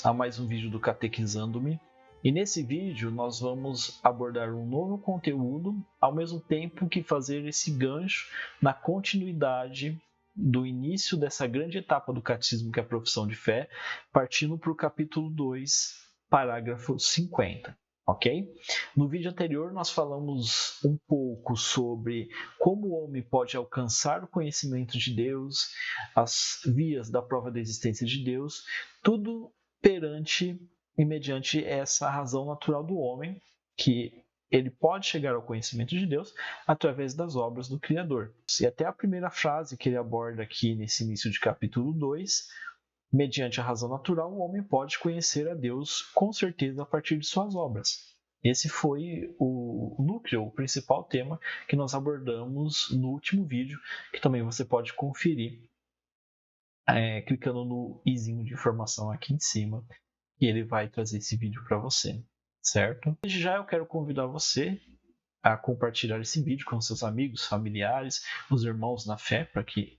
a mais um vídeo do Catequizando-me. E nesse vídeo nós vamos abordar um novo conteúdo, ao mesmo tempo que fazer esse gancho na continuidade do início dessa grande etapa do catecismo, que é a profissão de fé, partindo para o capítulo 2, parágrafo 50. Ok? No vídeo anterior nós falamos um pouco sobre como o homem pode alcançar o conhecimento de Deus, as vias da prova da existência de Deus, tudo perante e mediante essa razão natural do homem, que ele pode chegar ao conhecimento de Deus através das obras do Criador. E até a primeira frase que ele aborda aqui nesse início de capítulo 2, mediante a razão natural, o homem pode conhecer a Deus com certeza a partir de suas obras. Esse foi o núcleo, o principal tema que nós abordamos no último vídeo, que também você pode conferir clicando no izinho de informação aqui em cima, e ele vai trazer esse vídeo para você, certo? Desde já eu quero convidar você a compartilhar esse vídeo com seus amigos, familiares, os irmãos na fé, para que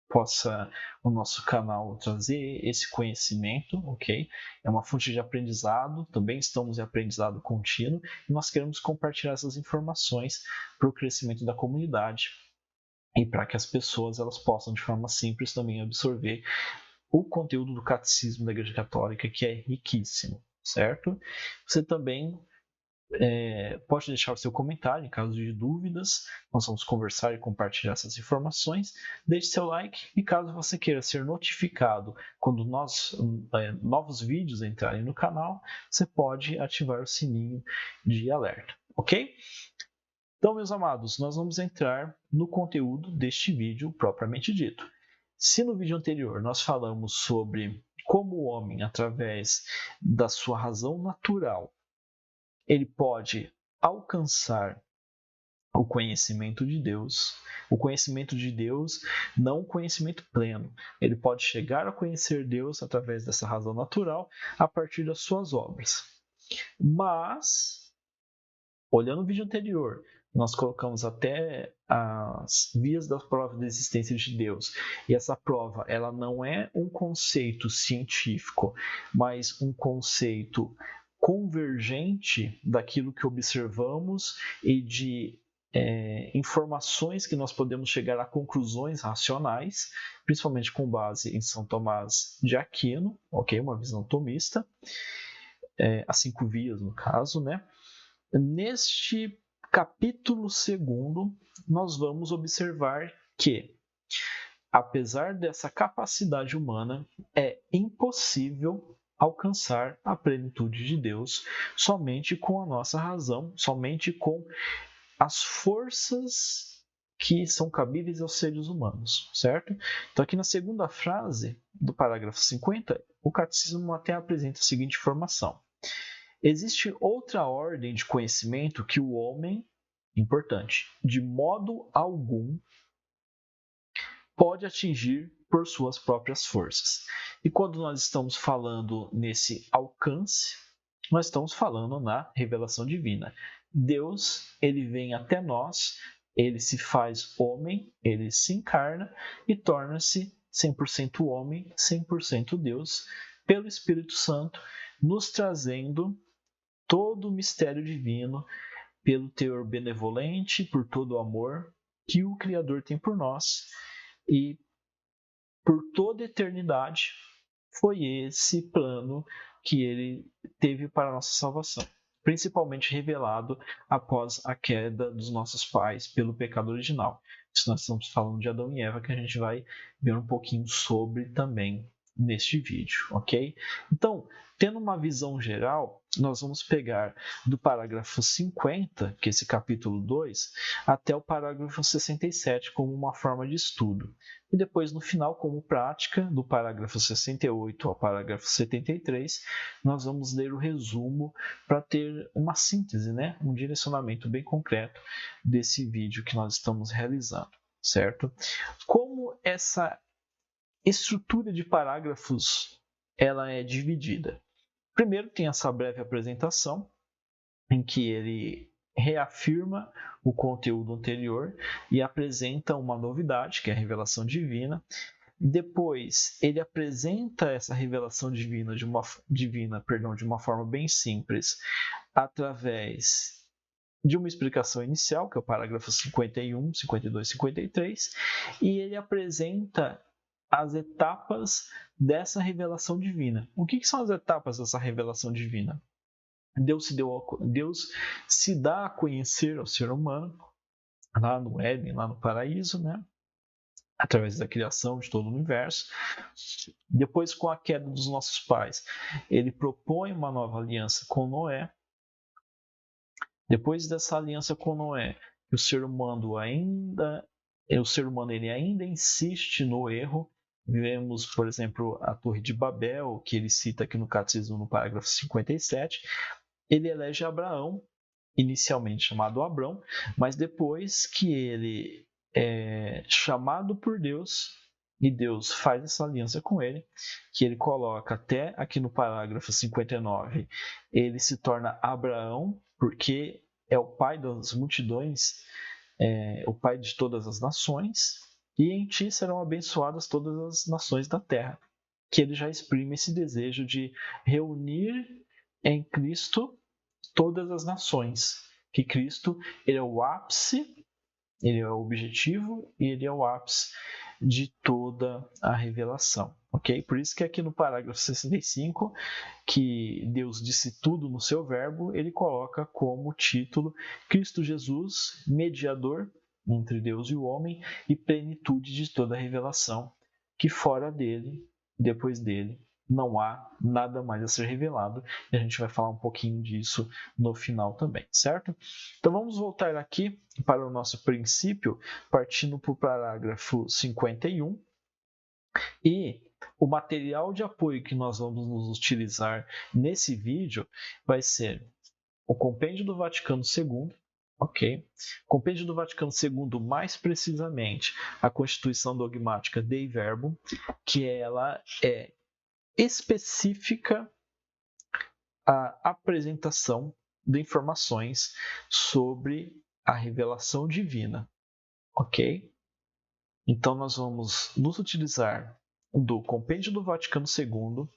possa o nosso canal trazer esse conhecimento, ok? É uma fonte de aprendizado, também estamos em aprendizado contínuo, e nós queremos compartilhar essas informações para o crescimento da comunidade e para que as pessoas elas possam, de forma simples, também absorver o conteúdo do catecismo da Igreja Católica, que é riquíssimo, certo? Você também pode deixar o seu comentário em caso de dúvidas, nós vamos conversar e compartilhar essas informações. Deixe seu like e caso você queira ser notificado quando novos vídeos entrarem no canal, você pode ativar o sininho de alerta, ok? Então, meus amados, nós vamos entrar no conteúdo deste vídeo propriamente dito. Se no vídeo anterior nós falamos sobre como o homem, através da sua razão natural, ele pode alcançar o conhecimento de Deus não o conhecimento pleno. Ele pode chegar a conhecer Deus através dessa razão natural a partir das suas obras. Mas, olhando o vídeo anterior, nós colocamos até as vias da prova da existência de Deus. E essa prova ela não é um conceito científico, mas um conceito convergente daquilo que observamos e de informações que nós podemos chegar a conclusões racionais, principalmente com base em São Tomás de Aquino, ok? Uma visão tomista, as 5 vias no caso, né? Neste capítulo 2, nós vamos observar que, apesar dessa capacidade humana, é impossível alcançar a plenitude de Deus somente com a nossa razão, somente com as forças que são cabíveis aos seres humanos, certo? Então, aqui na segunda frase do parágrafo 50, o catecismo até apresenta a seguinte informação. Existe outra ordem de conhecimento que o homem, importante, de modo algum pode atingir por suas próprias forças. E quando nós estamos falando nesse alcance, nós estamos falando na revelação divina. Deus, ele vem até nós, ele se faz homem, ele se encarna e torna-se 100% homem, 100% Deus, pelo Espírito Santo, nos trazendo todo o mistério divino, pelo teor benevolente, por todo o amor que o Criador tem por nós, e por toda a eternidade foi esse plano que ele teve para a nossa salvação, principalmente revelado após a queda dos nossos pais pelo pecado original. Isso nós estamos falando de Adão e Eva, que a gente vai ver um pouquinho sobre também neste vídeo, ok? Então, tendo uma visão geral, nós vamos pegar do parágrafo 50, que é esse capítulo 2, até o parágrafo 67 como uma forma de estudo. E depois, no final, como prática, do parágrafo 68 ao parágrafo 73, nós vamos ler o resumo para ter uma síntese, né? Um direcionamento bem concreto desse vídeo que nós estamos realizando, certo? Como essa estrutura de parágrafos ela é dividida? Primeiro tem essa breve apresentação, em que ele reafirma o conteúdo anterior e apresenta uma novidade, que é a revelação divina. Depois, ele apresenta essa revelação divina de uma forma bem simples, através de uma explicação inicial, que é o parágrafo 51, 52, 53, e ele apresenta as etapas dessa revelação divina. O que são as etapas dessa revelação divina? Deus se dá a conhecer ao ser humano lá no Éden, lá no paraíso, né? Através da criação de todo o universo. Depois, com a queda dos nossos pais, ele propõe uma nova aliança com Noé. Depois dessa aliança com Noé, o ser humano ainda insiste no erro. Vemos, por exemplo, a Torre de Babel, que ele cita aqui no Catecismo, no parágrafo 57. Ele elege Abraão, inicialmente chamado Abrão, mas depois que ele é chamado por Deus, e Deus faz essa aliança com ele, que ele coloca até aqui no parágrafo 59, ele se torna Abraão, porque é o pai das multidões, o pai de todas as nações, e em ti serão abençoadas todas as nações da terra. Que ele já exprime esse desejo de reunir em Cristo todas as nações. Que Cristo, ele é o ápice, ele é o objetivo e ele é o ápice de toda a revelação, ok? Por isso que aqui no parágrafo 65, que Deus disse tudo no seu verbo, ele coloca como título Cristo Jesus, mediador entre Deus e o homem e plenitude de toda a revelação, que fora dele, depois dele, não há nada mais a ser revelado, e a gente vai falar um pouquinho disso no final também, certo? Então vamos voltar aqui para o nosso princípio, partindo para o parágrafo 51, e o material de apoio que nós vamos nos utilizar nesse vídeo vai ser o Compêndio do Vaticano II, ok? Compêndio do Vaticano II, mais precisamente, a Constituição Dogmática Dei Verbum, que ela é específica a apresentação de informações sobre a revelação divina, ok? Então nós vamos nos utilizar do Compêndio do Vaticano II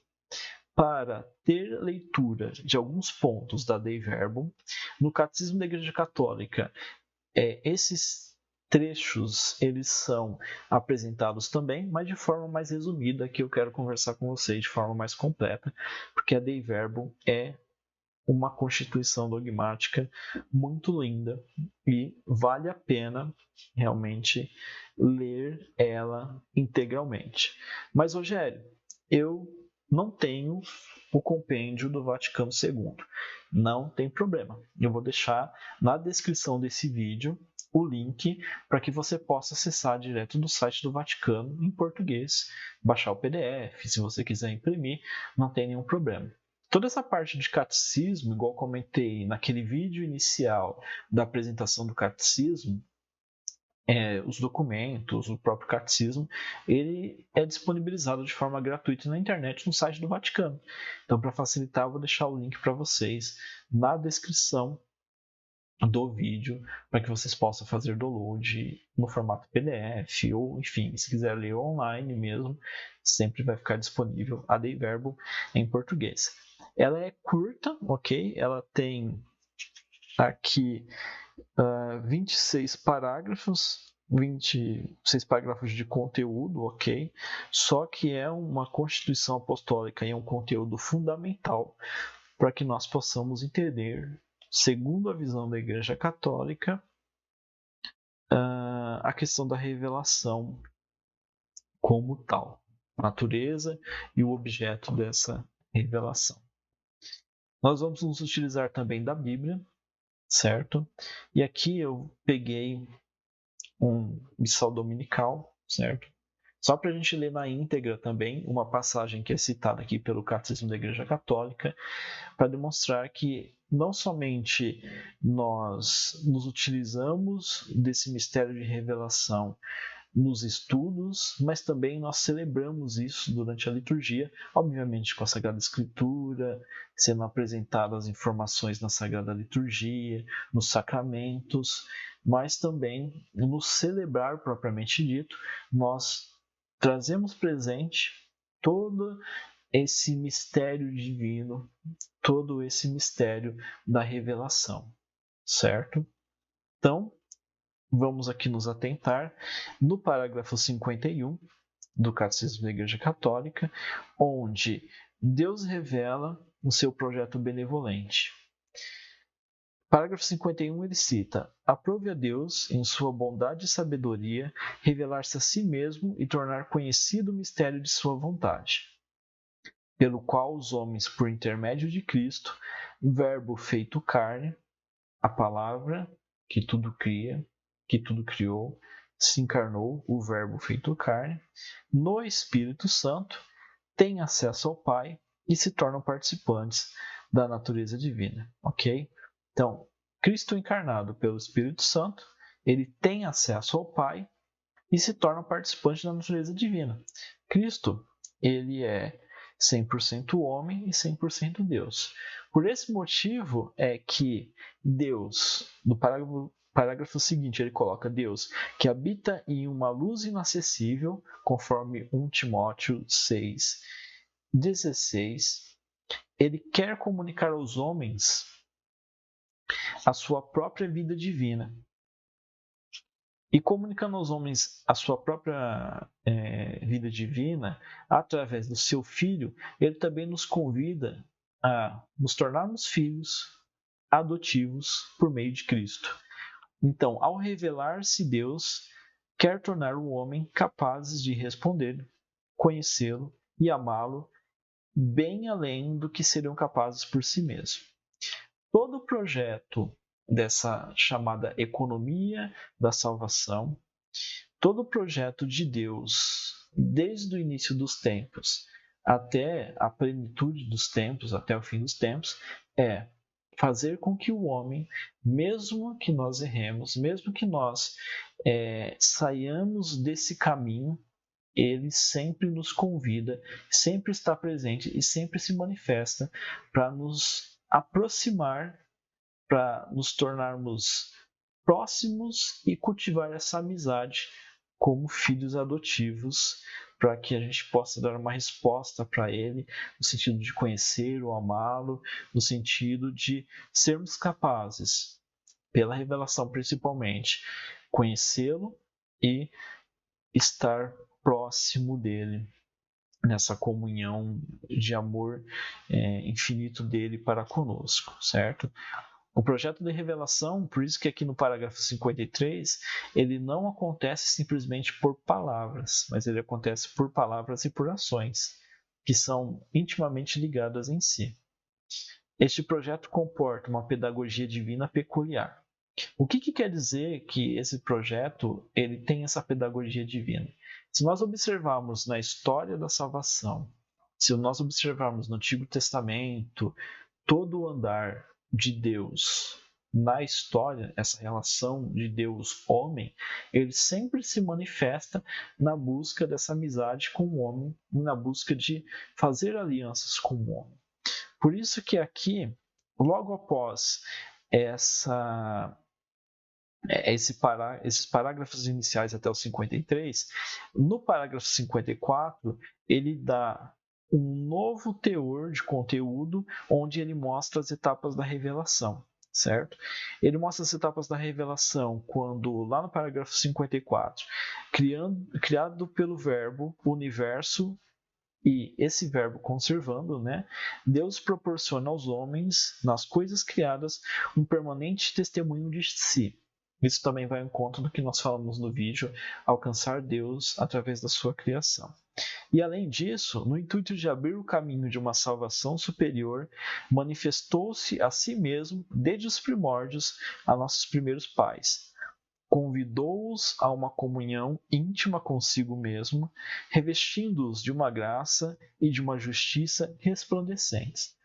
para ter leitura de alguns pontos da Dei Verbum. No Catecismo da Igreja Católica, esses trechos eles são apresentados também, mas de forma mais resumida, que eu quero conversar com vocês de forma mais completa, porque a Dei Verbum é uma constituição dogmática muito linda e vale a pena realmente ler ela integralmente. Mas, Rogério, eu não tenho o compêndio do Vaticano II. Não tem problema. Eu vou deixar na descrição desse vídeo o link para que você possa acessar direto do site do Vaticano em português, baixar o PDF, se você quiser imprimir, não tem nenhum problema. Toda essa parte de catecismo, igual comentei naquele vídeo inicial da apresentação do catecismo, os documentos, o próprio catecismo, ele é disponibilizado de forma gratuita na internet no site do Vaticano. Então, para facilitar, eu vou deixar o link para vocês na descrição do vídeo, para que vocês possam fazer download no formato PDF, ou enfim, se quiser ler online mesmo, sempre vai ficar disponível a Dei Verbum em português. Ela é curta, ok? Ela tem aqui 26 parágrafos, 26 parágrafos de conteúdo, ok? Só que é uma constituição apostólica e é um conteúdo fundamental para que nós possamos entender, segundo a visão da Igreja Católica, a questão da revelação como tal, a natureza e o objeto dessa revelação. Nós vamos nos utilizar também da Bíblia, certo? E aqui eu peguei um missal dominical, certo? Só para a gente ler na íntegra também uma passagem que é citada aqui pelo Catecismo da Igreja Católica, para demonstrar que não somente nós nos utilizamos desse mistério de revelação nos estudos, mas também nós celebramos isso durante a liturgia, obviamente com a Sagrada Escritura, sendo apresentadas as informações na Sagrada Liturgia, nos sacramentos, mas também no celebrar propriamente dito, nós trazemos presente todo esse mistério divino, todo esse mistério da revelação, certo? Então, vamos aqui nos atentar no parágrafo 51 do Catecismo da Igreja Católica, onde Deus revela o seu projeto benevolente. Parágrafo 51, ele cita: aprove a Deus, em sua bondade e sabedoria, revelar-se a si mesmo e tornar conhecido o mistério de sua vontade, pelo qual os homens, por intermédio de Cristo, Verbo feito carne, a palavra que tudo cria, que tudo criou, se encarnou, o Verbo feito carne, no Espírito Santo, têm acesso ao Pai e se tornam participantes da natureza divina, ok? Então, Cristo encarnado pelo Espírito Santo, ele tem acesso ao Pai e se torna participante da natureza divina. Cristo, ele é 100% homem e 100% Deus. Por esse motivo é que Deus, no parágrafo seguinte, ele coloca Deus, que habita em uma luz inacessível, conforme 1 Timóteo 6,16, ele quer comunicar aos homens a sua própria vida divina. E comunicando aos homens a sua própria vida divina, através do seu Filho, ele também nos convida a nos tornarmos filhos adotivos por meio de Cristo. Então, ao revelar-se Deus, quer tornar o homem capazes de responder, conhecê-lo e amá-lo, bem além do que seriam capazes por si mesmos. Todo o projeto dessa chamada economia da salvação, todo o projeto de Deus, desde o início dos tempos até a plenitude dos tempos, até o fim dos tempos, é fazer com que o homem, mesmo que nós erremos, mesmo que nós saiamos desse caminho, ele sempre nos convida, sempre está presente e sempre se manifesta para nos aproximar, para nos tornarmos próximos e cultivar essa amizade como filhos adotivos, para que a gente possa dar uma resposta para ele, no sentido de conhecê-lo, amá-lo, no sentido de sermos capazes, pela revelação principalmente, conhecê-lo e estar próximo dele, nessa comunhão de amor infinito dele para conosco, certo? O projeto de revelação, por isso que aqui no parágrafo 53, ele não acontece simplesmente por palavras, mas ele acontece por palavras e por ações, que são intimamente ligadas em si. Este projeto comporta uma pedagogia divina peculiar. O que quer dizer que esse projeto ele tem essa pedagogia divina? Se nós observarmos na história da salvação, se nós observarmos no Antigo Testamento, todo o andar de Deus na história, essa relação de Deus-homem, ele sempre se manifesta na busca dessa amizade com o homem, na busca de fazer alianças com o homem. Por isso que aqui, logo após esses parágrafos iniciais até o 53, no parágrafo 54, ele dá um novo teor de conteúdo, onde ele mostra as etapas da revelação, certo? Ele mostra as etapas da revelação quando, lá no parágrafo 54, criado pelo Verbo, o universo, e esse Verbo conservando, né? Deus proporciona aos homens, nas coisas criadas, um permanente testemunho de si. Isso também vai ao encontro do que nós falamos no vídeo, alcançar Deus através da sua criação. E além disso, no intuito de abrir o caminho de uma salvação superior, manifestou-se a si mesmo, desde os primórdios, a nossos primeiros pais. Convidou-os a uma comunhão íntima consigo mesmo, revestindo-os de uma graça e de uma justiça resplandecentes.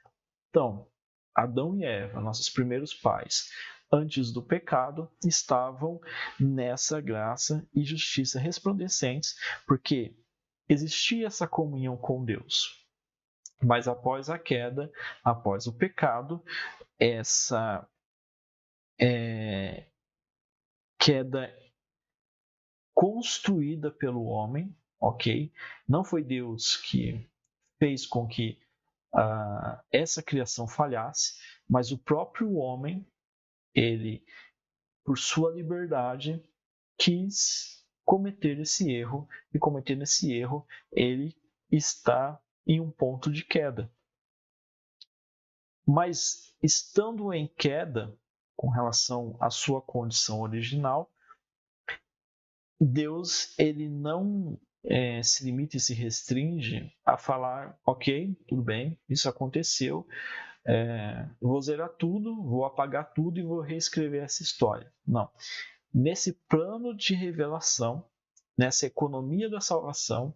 Então, Adão e Eva, nossos primeiros pais, antes do pecado, estavam nessa graça e justiça resplandecentes, porque existia essa comunhão com Deus. Mas após a queda, após o pecado, essa queda construída pelo homem, ok? Não foi Deus que fez com que essa criação falhasse, mas o próprio homem, ele, por sua liberdade, quis cometer esse erro, e cometendo esse erro, ele está em um ponto de queda. Mas estando em queda com relação à sua condição original, Deus ele não se limita e se restringe a falar, ok, tudo bem, isso aconteceu, vou zerar tudo, vou apagar tudo e vou reescrever essa história. Não. Nesse plano de revelação, nessa economia da salvação,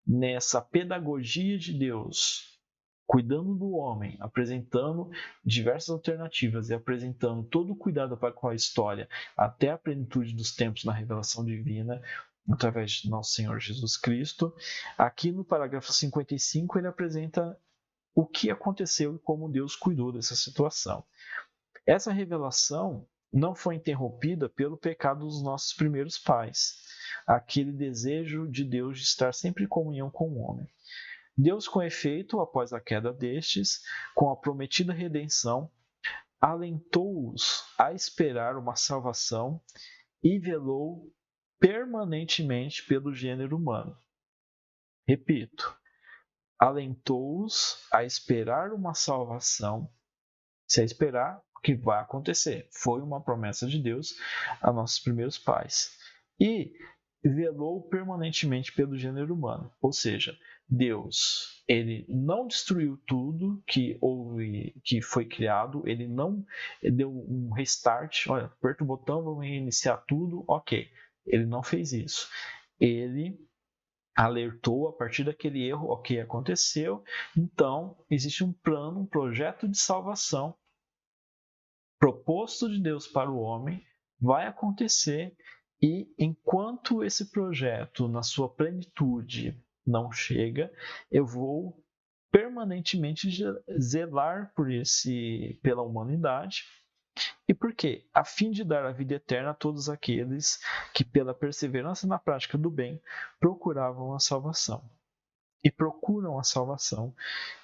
nessa pedagogia de Deus, cuidando do homem, apresentando diversas alternativas e apresentando todo o cuidado para com a história até a plenitude dos tempos na revelação divina, através de nosso Senhor Jesus Cristo. Aqui no parágrafo 55 ele apresenta o que aconteceu e como Deus cuidou dessa situação. Essa revelação não foi interrompida pelo pecado dos nossos primeiros pais, aquele desejo de Deus de estar sempre em comunhão com o homem. Deus, com efeito, após a queda destes, com a prometida redenção, alentou-os a esperar uma salvação e velou permanentemente pelo gênero humano. Repito, alentou-os a esperar uma salvação, se a esperar, o que vai acontecer. Foi uma promessa de Deus a nossos primeiros pais. E velou permanentemente pelo gênero humano, ou seja, Deus, ele não destruiu tudo que foi criado, ele não deu um restart, olha, aperta o botão, vamos reiniciar tudo, ok. Ele não fez isso. Ele alertou a partir daquele erro, ok, aconteceu, então existe um plano, um projeto de salvação proposto de Deus para o homem, vai acontecer. E enquanto esse projeto, na sua plenitude, não chega, eu vou permanentemente zelar pela humanidade. E por quê? A fim de dar a vida eterna a todos aqueles que, pela perseverança na prática do bem, procuravam a salvação. E procuram a salvação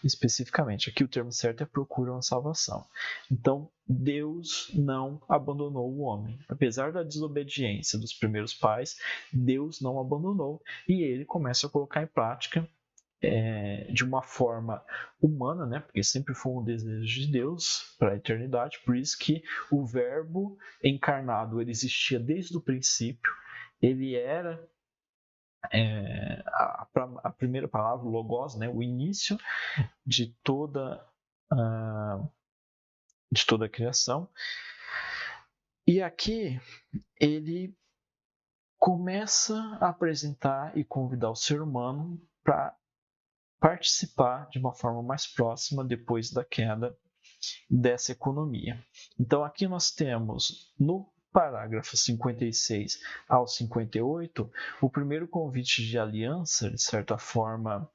especificamente. Aqui o termo certo é procuram a salvação. Então, Deus não abandonou o homem. Apesar da desobediência dos primeiros pais, Deus não abandonou e ele começa a colocar em prática de uma forma humana, né? Porque sempre foi um desejo de Deus para a eternidade. Por isso que o verbo encarnado ele existia desde o princípio. Ele era a primeira palavra, logos, né, o início de toda a criação. E aqui ele começa a apresentar e convidar o ser humano para participar de uma forma mais próxima depois da queda dessa economia. Então aqui nós temos no parágrafo 56 ao 58, o primeiro convite de aliança, de certa forma,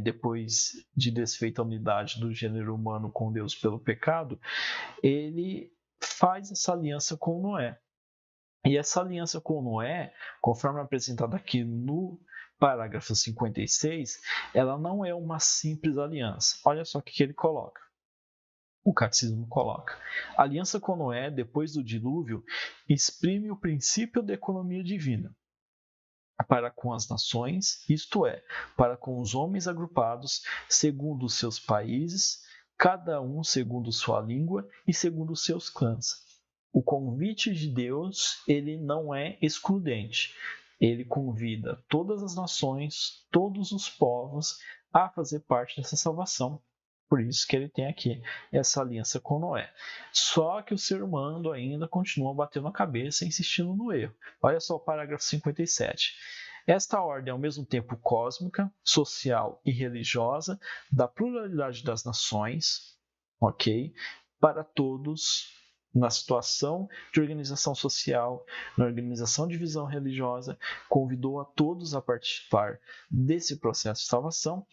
depois de desfeita a unidade do gênero humano com Deus pelo pecado, ele faz essa aliança com Noé. E essa aliança com Noé, conforme apresentada aqui no parágrafo 56, ela não é uma simples aliança. Olha só o que ele coloca. O catecismo coloca. A aliança com Noé, depois do dilúvio, exprime o princípio da economia divina para com as nações, isto é, para com os homens agrupados segundo os seus países, cada um segundo sua língua e segundo os seus clãs. O convite de Deus, ele não é excludente. Ele convida todas as nações, todos os povos a fazer parte dessa salvação. Por isso que ele tem aqui essa aliança com Noé. Só que o ser humano ainda continua batendo a cabeça e insistindo no erro. Olha só o parágrafo 57. Esta ordem é ao mesmo tempo cósmica, social e religiosa, da pluralidade das nações, ok? Para todos, na situação de organização social, na organização de visão religiosa, convidou a todos a participar desse processo de salvação,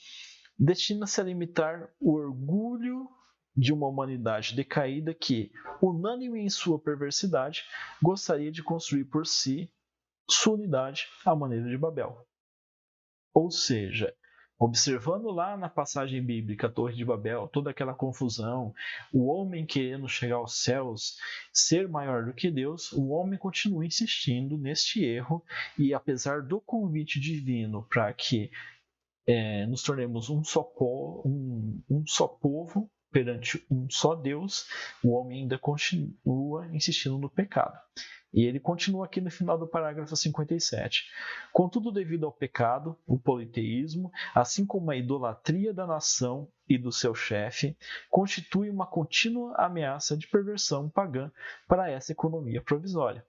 destina-se a limitar o orgulho de uma humanidade decaída que, unânime em sua perversidade, gostaria de construir por si sua unidade à maneira de Babel. Ou seja, observando lá na passagem bíblica, a Torre de Babel, toda aquela confusão, o homem querendo chegar aos céus, ser maior do que Deus, o homem continua insistindo neste erro, e apesar do convite divino para que nos tornemos um só povo perante um só Deus, o homem ainda continua insistindo no pecado. E ele continua aqui no final do parágrafo 57. Contudo, devido ao pecado, o politeísmo, assim como a idolatria da nação e do seu chefe, constitui uma contínua ameaça de perversão pagã para essa economia provisória.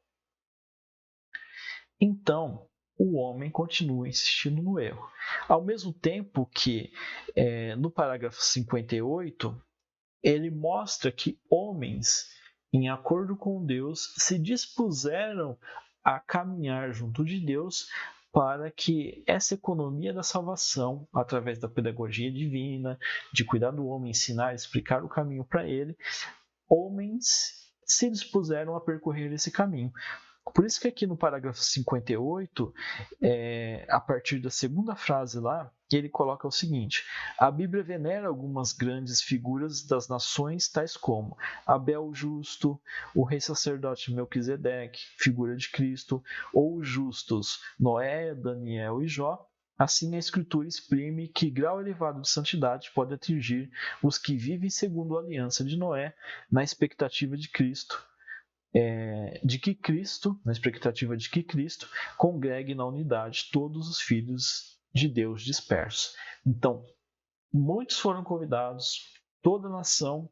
Então, o homem continua insistindo no erro. Ao mesmo tempo que, no parágrafo 58, ele mostra que homens, em acordo com Deus, se dispuseram a caminhar junto de Deus para que essa economia da salvação, através da pedagogia divina, de cuidar do homem, ensinar, explicar o caminho para ele, homens se dispuseram a percorrer esse caminho. Por isso que aqui no parágrafo 58, a partir da segunda frase lá, ele coloca o seguinte: a Bíblia venera algumas grandes figuras das nações, tais como Abel o justo, o rei sacerdote Melquisedeque, figura de Cristo, ou os justos Noé, Daniel e Jó. Assim, a Escritura exprime que grau elevado de santidade pode atingir os que vivem segundo a aliança de Noé, na expectativa de Cristo. Na expectativa de que Cristo congregue na unidade todos os filhos de Deus dispersos. Então, muitos foram convidados, toda a nação,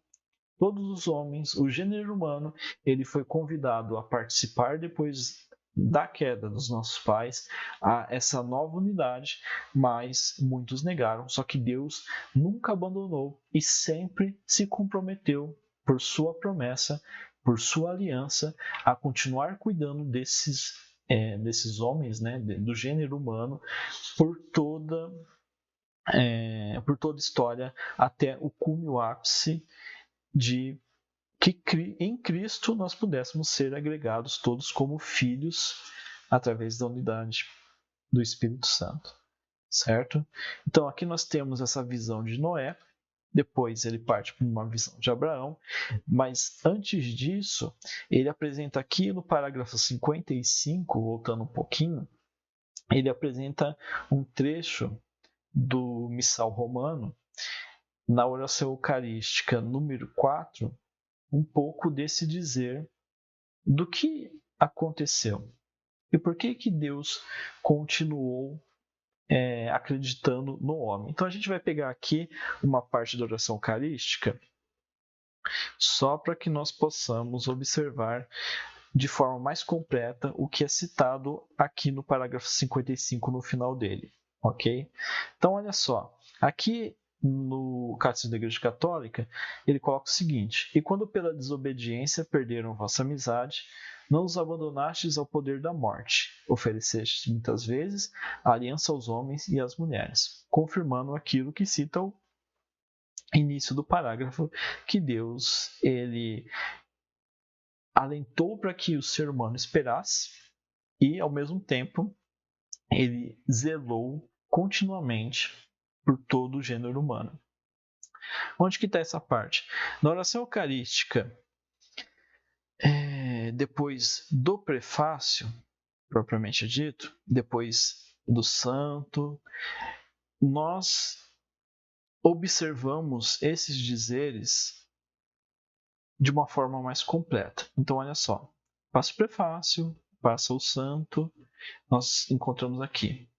todos os homens, o gênero humano, ele foi convidado a participar depois da queda dos nossos pais a essa nova unidade, mas muitos negaram. Só que Deus nunca abandonou e sempre se comprometeu por sua promessa, por sua aliança, a continuar cuidando desses homens, né, do gênero humano, por toda a história, até o cume, o ápice de que em Cristo nós pudéssemos ser agregados todos como filhos através da unidade do Espírito Santo, certo? Então aqui nós temos essa visão de Noé. Depois ele parte para uma visão de Abraão, mas antes disso, ele apresenta aqui no parágrafo 55, voltando um pouquinho, ele apresenta um trecho do Missal Romano, na oração eucarística número 4, um pouco desse dizer do que aconteceu e por que Deus continuou acreditando no homem. Então a gente vai pegar aqui uma parte da oração eucarística só para que nós possamos observar de forma mais completa o que é citado aqui no parágrafo 55 no final dele, ok? Então olha só, aqui no Catecismo da Igreja Católica ele coloca o seguinte: e quando pela desobediência perderam vossa amizade, não os abandonastes ao poder da morte, oferecestes muitas vezes a aliança aos homens e às mulheres, confirmando aquilo que cita o início do parágrafo, que Deus ele alentou para que o ser humano esperasse e, ao mesmo tempo, ele zelou continuamente por todo o gênero humano. Onde que está essa parte? Na oração eucarística, depois do prefácio, propriamente dito, depois do santo, nós observamos esses dizeres de uma forma mais completa. Então, olha só, passa o prefácio, passa o santo, nós encontramos aqui: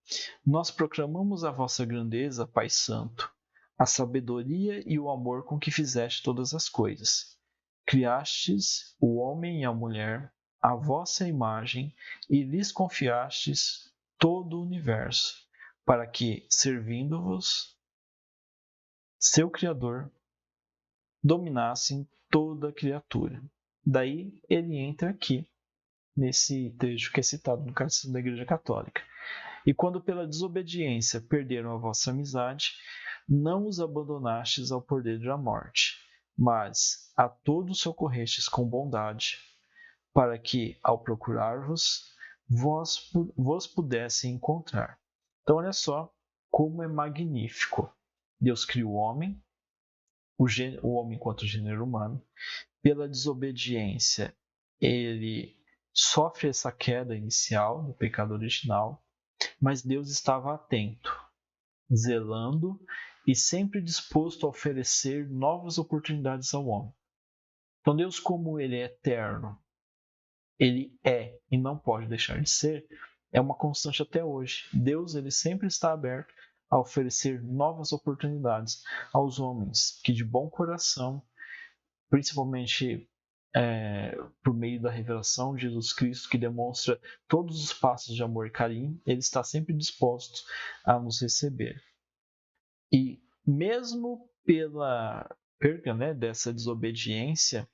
nós proclamamos a vossa grandeza, Pai Santo, a sabedoria e o amor com que fizeste todas as coisas. Criastes o homem e a mulher à vossa imagem e lhes confiastes todo o universo, para que, servindo-vos, seu Criador, dominassem toda a criatura. Daí ele entra aqui, nesse trecho que é citado no Catecismo da Igreja Católica. E quando pela desobediência perderam a vossa amizade, não os abandonastes ao poder da morte, mas a todos socorrestes com bondade, para que, ao procurar-vos, vos pudesse encontrar. Então, olha só como é magnífico. Deus cria o homem enquanto gênero humano. Pela desobediência, ele sofre essa queda inicial do pecado original, mas Deus estava atento, zelando e sempre disposto a oferecer novas oportunidades ao homem. Então, Deus, como ele é eterno, ele é e não pode deixar de ser, é uma constante até hoje. Deus, ele sempre está aberto a oferecer novas oportunidades aos homens que de bom coração, principalmente por meio da revelação de Jesus Cristo, que demonstra todos os passos de amor e carinho, ele está sempre disposto a nos receber. E mesmo pela perda, dessa desobediência,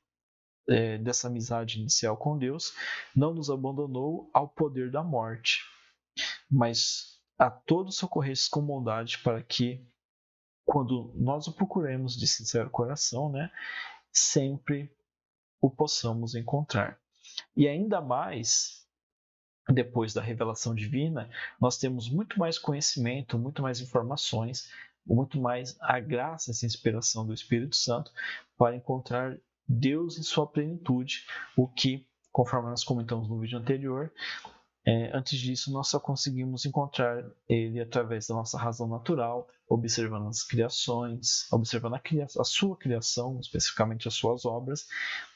dessa amizade inicial com Deus, não nos abandonou ao poder da morte, mas a todos socorrestes com bondade, para que, quando nós o procuremos de sincero coração, sempre o possamos encontrar. E ainda mais, depois da revelação divina, nós temos muito mais conhecimento, muito mais informações, muito mais a graça e a inspiração do Espírito Santo para encontrar Deus em sua plenitude, o que, conforme nós comentamos no vídeo anterior, antes disso nós só conseguimos encontrar Ele através da nossa razão natural, observando as criações, observando a sua criação, especificamente as suas obras,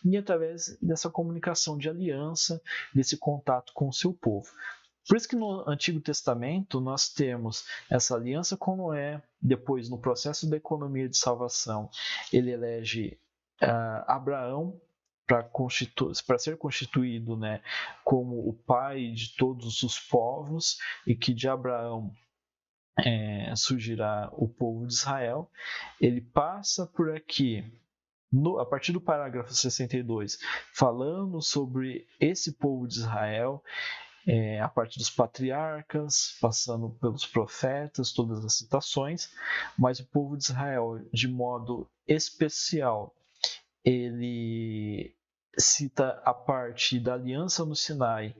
e através dessa comunicação de aliança, desse contato com o seu povo. Por isso que no Antigo Testamento nós temos essa aliança com Noé, depois no processo da economia de salvação, ele elege Abraão para ser constituído como o pai de todos os povos, e que de Abraão surgirá o povo de Israel. Ele passa por aqui, a partir do parágrafo 62, falando sobre esse povo de Israel, a parte dos patriarcas, passando pelos profetas, todas as citações, mas o povo de Israel, de modo especial, ele cita a parte da aliança no Sinai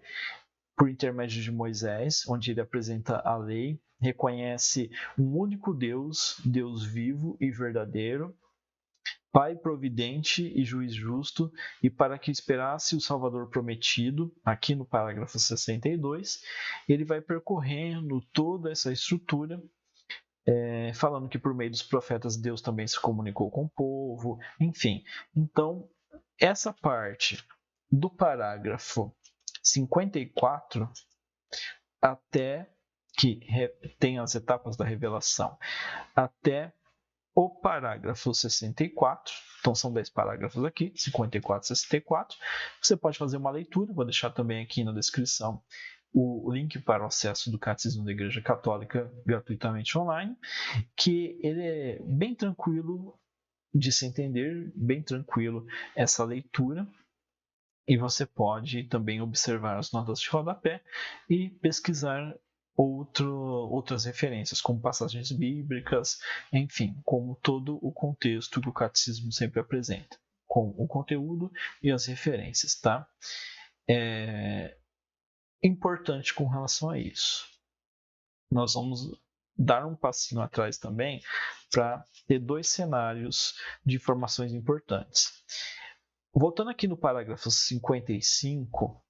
por intermédio de Moisés, onde ele apresenta a lei, reconhece um único Deus, Deus vivo e verdadeiro, Pai providente e juiz justo, e para que esperasse o Salvador prometido, aqui no parágrafo 62, ele vai percorrendo toda essa estrutura, falando que por meio dos profetas Deus também se comunicou com o povo, enfim. Então, essa parte do parágrafo 54, até que tem as etapas da revelação, até o parágrafo 64, então são 10 parágrafos aqui, 54 e 64, você pode fazer uma leitura, vou deixar também aqui na descrição o link para o acesso do Catecismo da Igreja Católica gratuitamente online, que ele é bem tranquilo de se entender, bem tranquilo essa leitura, e você pode também observar as notas de rodapé e pesquisar outras referências, como passagens bíblicas, enfim, como todo o contexto que o catecismo sempre apresenta, com o conteúdo e as referências, tá? Importante com relação a isso. Nós vamos dar um passinho atrás também para ter dois cenários de informações importantes. Voltando aqui no parágrafo 55,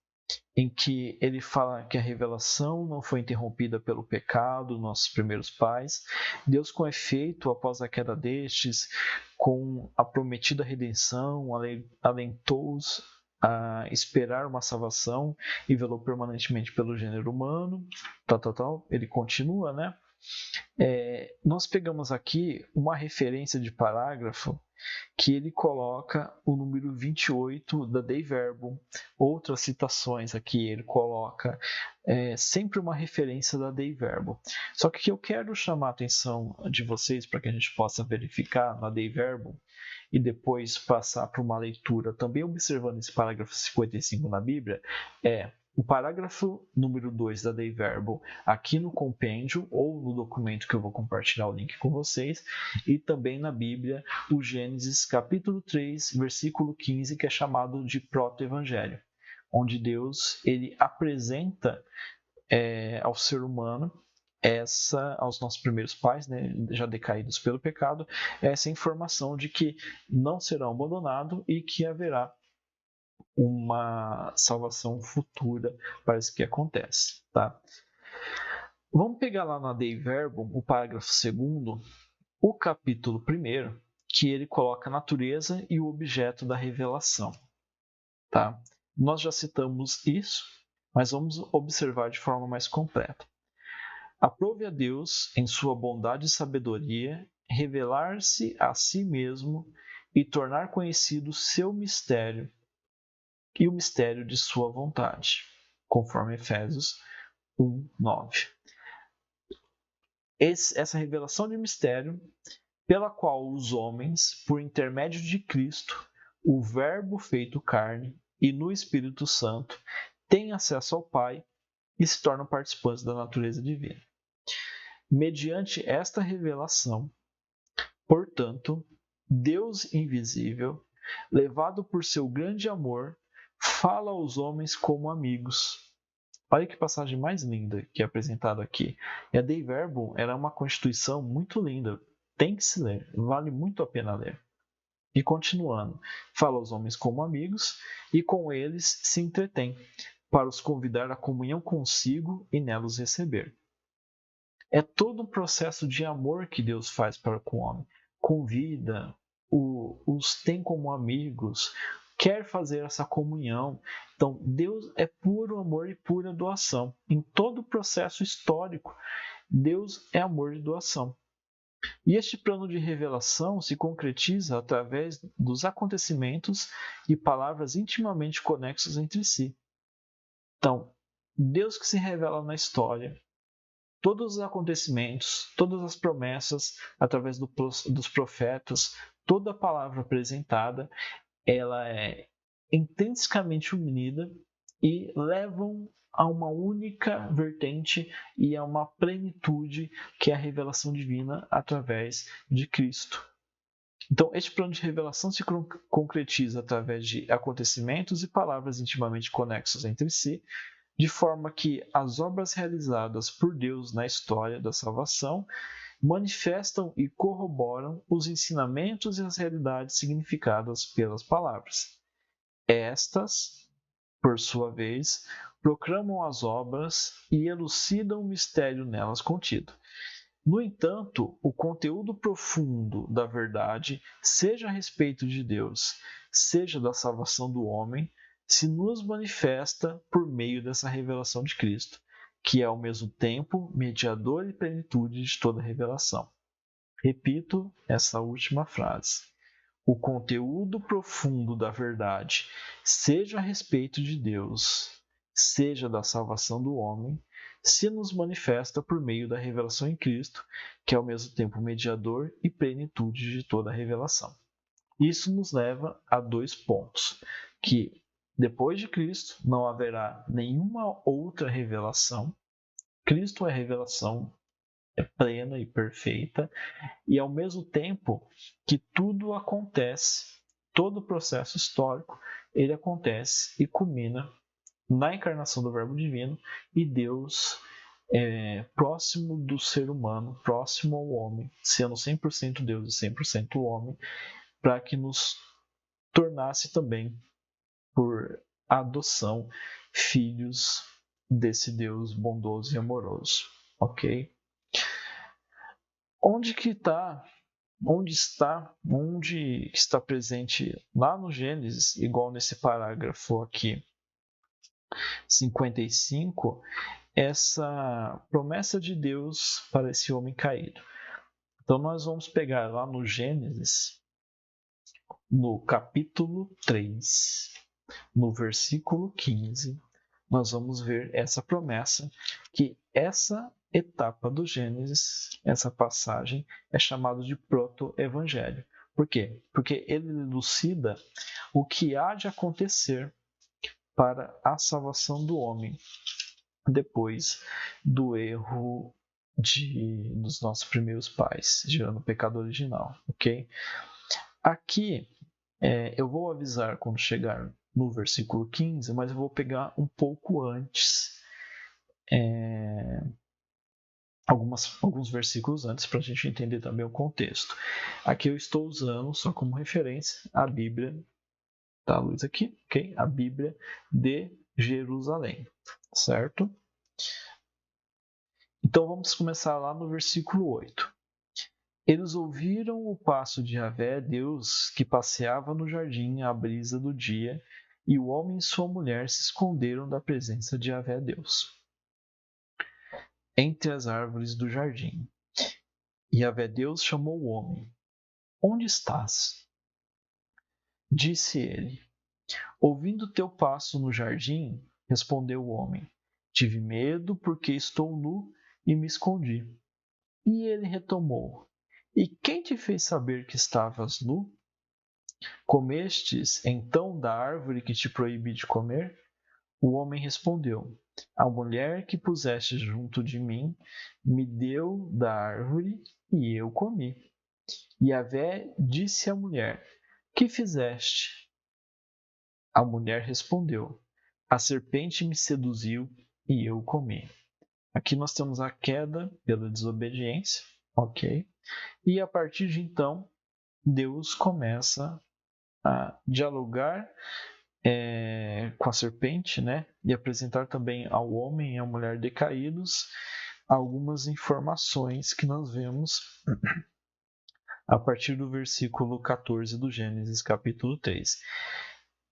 em que ele fala que a revelação não foi interrompida pelo pecado dos nossos primeiros pais, Deus, com efeito, após a queda destes, com a prometida redenção, alentou-os a esperar uma salvação e velou permanentemente pelo gênero humano, ele continua, nós pegamos aqui uma referência de parágrafo que ele coloca o número 28 da Dei Verbum. Outras citações aqui ele coloca sempre uma referência da Dei Verbum. Só que eu quero chamar a atenção de vocês para que a gente possa verificar na Dei Verbum e depois passar para uma leitura também observando esse parágrafo 55 na Bíblia, o parágrafo número 2 da Dei Verbum aqui no compêndio ou no documento que eu vou compartilhar o link com vocês, e também na Bíblia o Gênesis capítulo 3, versículo 15, que é chamado de proto-evangelho, onde Deus ele apresenta ao ser humano aos nossos primeiros pais, né, já decaídos pelo pecado, essa informação de que não serão abandonados e que haverá uma salvação futura para isso que acontece, tá? Vamos pegar lá na Dei Verbum, o parágrafo 2º, o capítulo 1º, que ele coloca a natureza e o objeto da revelação, tá? Nós já citamos isso, mas vamos observar de forma mais completa. Aprove a Deus, em sua bondade e sabedoria, revelar-se a si mesmo e tornar conhecido seu mistério e o mistério de sua vontade, conforme Efésios 1:9. Essa revelação de mistério, pela qual os homens, por intermédio de Cristo, o Verbo feito carne e no Espírito Santo, têm acesso ao Pai e se tornam participantes da natureza divina. Mediante esta revelação, portanto, Deus invisível, levado por seu grande amor, fala aos homens como amigos. Olha que passagem mais linda que é apresentada aqui. E a Dei Verbum era uma constituição muito linda. Tem que se ler, vale muito a pena ler. E continuando, fala aos homens como amigos e com eles se entretém, para os convidar à comunhão consigo e nela os receber. É todo um processo de amor que Deus faz para com o homem. Convida, os tem como amigos, quer fazer essa comunhão. Então, Deus é puro amor e pura doação. Em todo o processo histórico, Deus é amor e doação. E este plano de revelação se concretiza através dos acontecimentos e palavras intimamente conexos entre si. Então, Deus que se revela na história, todos os acontecimentos, todas as promessas através dos profetas, toda a palavra apresentada, ela é intrinsecamente unida e levam a uma única vertente e a uma plenitude que é a revelação divina através de Cristo. Então, este plano de revelação se concretiza através de acontecimentos e palavras intimamente conexos entre si, de forma que as obras realizadas por Deus na história da salvação manifestam e corroboram os ensinamentos e as realidades significadas pelas palavras. Estas, por sua vez, proclamam as obras e elucidam o mistério nelas contido. No entanto, o conteúdo profundo da verdade, seja a respeito de Deus, seja da salvação do homem, se nos manifesta por meio dessa revelação de Cristo, que é ao mesmo tempo mediador e plenitude de toda revelação. Repito essa última frase. O conteúdo profundo da verdade, seja a respeito de Deus, seja da salvação do homem, se nos manifesta por meio da revelação em Cristo, que é ao mesmo tempo mediador e plenitude de toda a revelação. Isso nos leva a 2 pontos, que depois de Cristo não haverá nenhuma outra revelação. Cristo é a revelação plena e perfeita, e ao mesmo tempo que tudo acontece, todo o processo histórico, ele acontece e culmina na encarnação do Verbo Divino e Deus próximo do ser humano, próximo ao homem, sendo 100% Deus e 100% homem, para que nos tornasse também, por adoção, filhos desse Deus bondoso e amoroso. Ok? Onde está presente lá no Gênesis, igual nesse parágrafo aqui, 55, essa promessa de Deus para esse homem caído. Então nós vamos pegar lá no Gênesis, no capítulo 3, no versículo 15, nós vamos ver essa promessa, que essa etapa do Gênesis, essa passagem, é chamada de proto-evangelho. Por quê? Porque ele elucida o que há de acontecer para a salvação do homem depois do erro dos nossos primeiros pais, gerando o pecado original, ok? Aqui, eu vou avisar quando chegar no versículo 15, mas eu vou pegar um pouco antes, alguns versículos antes, para a gente entender também o contexto. Aqui eu estou usando, só como referência, a Bíblia, tá, Luiz, aqui, ok? A Bíblia de Jerusalém, certo? Então vamos começar lá no versículo 8. Eles ouviram o passo de Yahvé, Deus, que passeava no jardim à brisa do dia, e o homem e sua mulher se esconderam da presença de Yahvé, Deus, entre as árvores do jardim. E Yahvé, Deus, chamou o homem. Onde estás? Disse ele. Ouvindo teu passo no jardim, respondeu o homem. Tive medo porque estou nu e me escondi. E ele retomou. E quem te fez saber que estavas nu? Comestes então da árvore que te proibi de comer? O homem respondeu: A mulher que puseste junto de mim me deu da árvore e eu comi. E Yahvé disse à mulher: Que fizeste? A mulher respondeu: A serpente me seduziu e eu comi. Aqui nós temos a queda pela desobediência, ok? E a partir de então, Deus começa a dialogar com a serpente, né? E apresentar também ao homem e à mulher decaídos algumas informações que nós vemos a partir do versículo 14 do Gênesis, capítulo 3.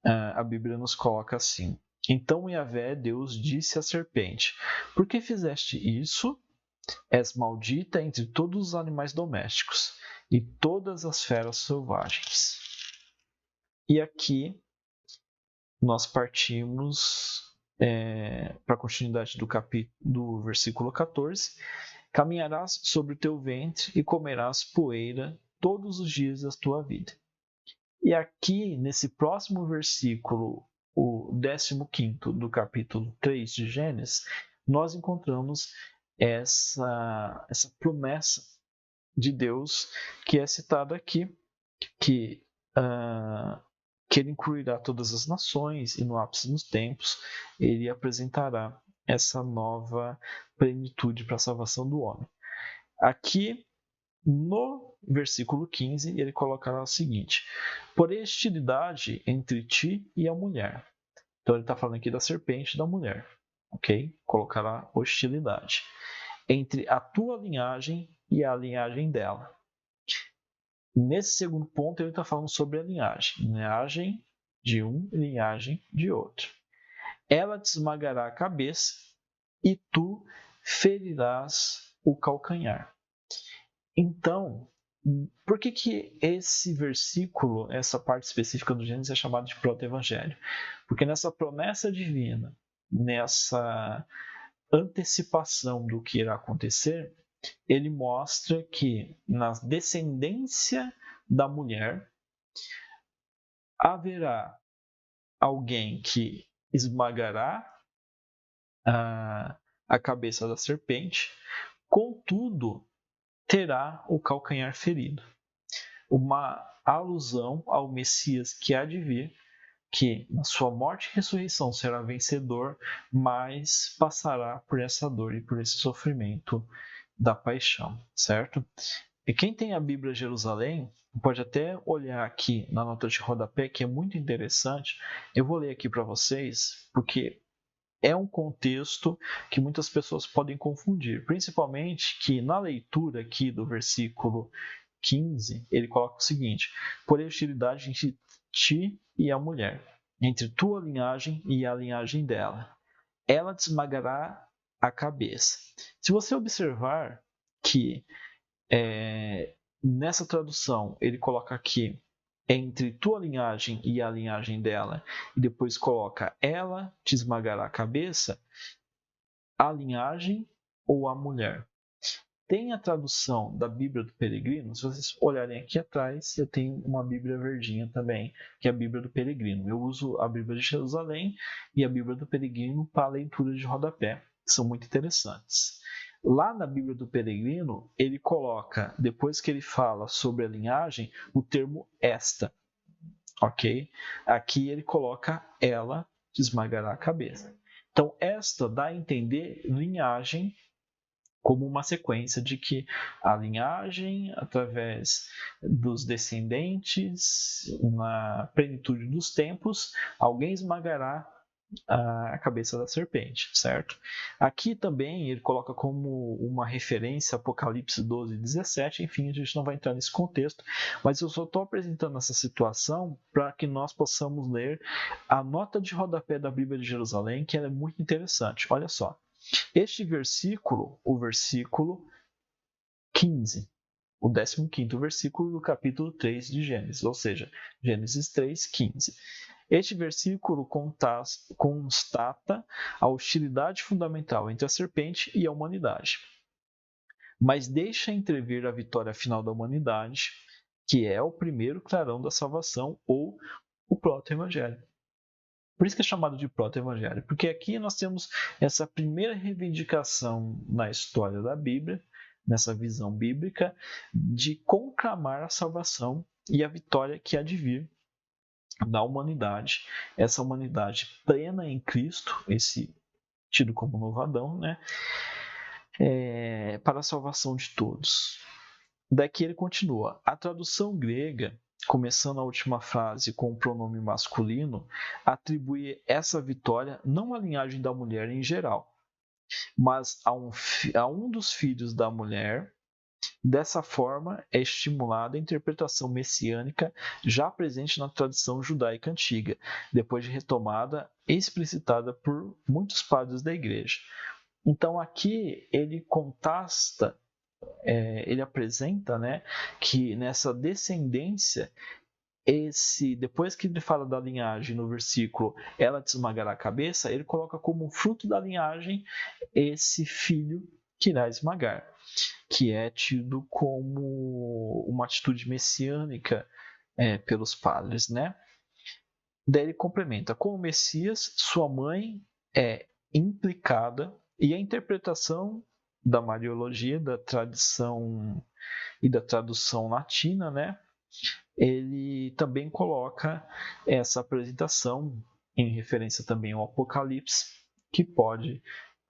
A Bíblia nos coloca assim: Então Yahvé, Deus, disse à serpente: Por que fizeste isso? És maldita entre todos os animais domésticos e todas as feras selvagens. E aqui nós partimos para a continuidade do versículo 14. Caminharás sobre o teu ventre e comerás poeira todos os dias da tua vida. E aqui, nesse próximo versículo, o 15º do capítulo 3 de Gênesis, nós encontramos essa promessa de Deus que é citada aqui, que ele incluirá todas as nações e no ápice dos tempos ele apresentará essa nova plenitude para a salvação do homem. Aqui no versículo 15 ele colocará o seguinte: porém hostilidade entre ti e a mulher. Então ele está falando aqui da serpente e da mulher, ok? Colocará hostilidade entre a tua linhagem e a linhagem dela. Nesse segundo ponto, ele está falando sobre a linhagem de um e linhagem de outro. Ela te esmagará a cabeça e tu ferirás o calcanhar. Então, por que esse versículo, essa parte específica do Gênesis é chamada de proto-evangelho? Porque nessa promessa divina, nessa antecipação do que irá acontecer, ele mostra que na descendência da mulher haverá alguém que esmagará a cabeça da serpente, contudo terá o calcanhar ferido. Uma alusão ao Messias que há de vir, que na sua morte e ressurreição será vencedor, mas passará por essa dor e por esse sofrimento da paixão, certo? E quem tem a Bíblia Jerusalém, pode até olhar aqui na nota de rodapé, que é muito interessante. Eu vou ler aqui para vocês, porque é um contexto que muitas pessoas podem confundir, principalmente que na leitura aqui do versículo 15, ele coloca o seguinte: porém hostilidade entre ti e a mulher, entre tua linhagem e a linhagem dela. Ela te esmagará a cabeça. Se você observar que nessa tradução ele coloca aqui entre tua linhagem e a linhagem dela, e depois coloca ela te esmagará a cabeça, a linhagem ou a mulher. Tem a tradução da Bíblia do Peregrino. Se vocês olharem aqui atrás, eu tenho uma Bíblia verdinha também, que é a Bíblia do Peregrino. Eu uso a Bíblia de Jerusalém e a Bíblia do Peregrino para a leitura de rodapé, que são muito interessantes. Lá na Bíblia do Peregrino, ele coloca, depois que ele fala sobre a linhagem, o termo esta. ok? Aqui ele coloca ela esmagará a cabeça. Então, esta dá a entender linhagem como uma sequência de que a linhagem, através dos descendentes, na plenitude dos tempos, alguém esmagará a cabeça da serpente, certo? Aqui também ele coloca como uma referência Apocalipse 12, 17, enfim, a gente não vai entrar nesse contexto, mas eu só estou apresentando essa situação para que nós possamos ler a nota de rodapé da Bíblia de Jerusalém, que ela é muito interessante. Olha só, este versículo, o versículo 15, o 15º versículo do capítulo 3 de Gênesis, ou seja, Gênesis 3, 15. Este versículo constata a hostilidade fundamental entre a serpente e a humanidade, mas deixa entrever a vitória final da humanidade, que é o primeiro clarão da salvação ou o proto-evangelho. Por isso que é chamado de proto-evangelho, porque aqui nós temos essa primeira reivindicação na história da Bíblia, nessa visão bíblica, de conclamar a salvação e a vitória que há de vir da humanidade, essa humanidade plena em Cristo, esse tido como novo Adão, né? Para a salvação de todos. Daqui ele continua. A tradução grega, começando a última frase com o pronome masculino, atribui essa vitória não à linhagem da mulher em geral, mas a um dos filhos da mulher. Dessa forma, é estimulada a interpretação messiânica já presente na tradição judaica antiga, depois de retomada e explicitada por muitos padres da igreja. Então aqui ele contrasta, ele apresenta, né, que nessa descendência, depois que ele fala da linhagem no versículo, ela te esmagará a cabeça, ele coloca como fruto da linhagem esse filho que irá esmagar, que é tido como uma atitude messiânica pelos padres, né? Daí ele complementa: com o Messias, sua mãe é implicada, e a interpretação da Mariologia, da tradição e da tradução latina, né? Ele também coloca essa apresentação em referência também ao Apocalipse, que pode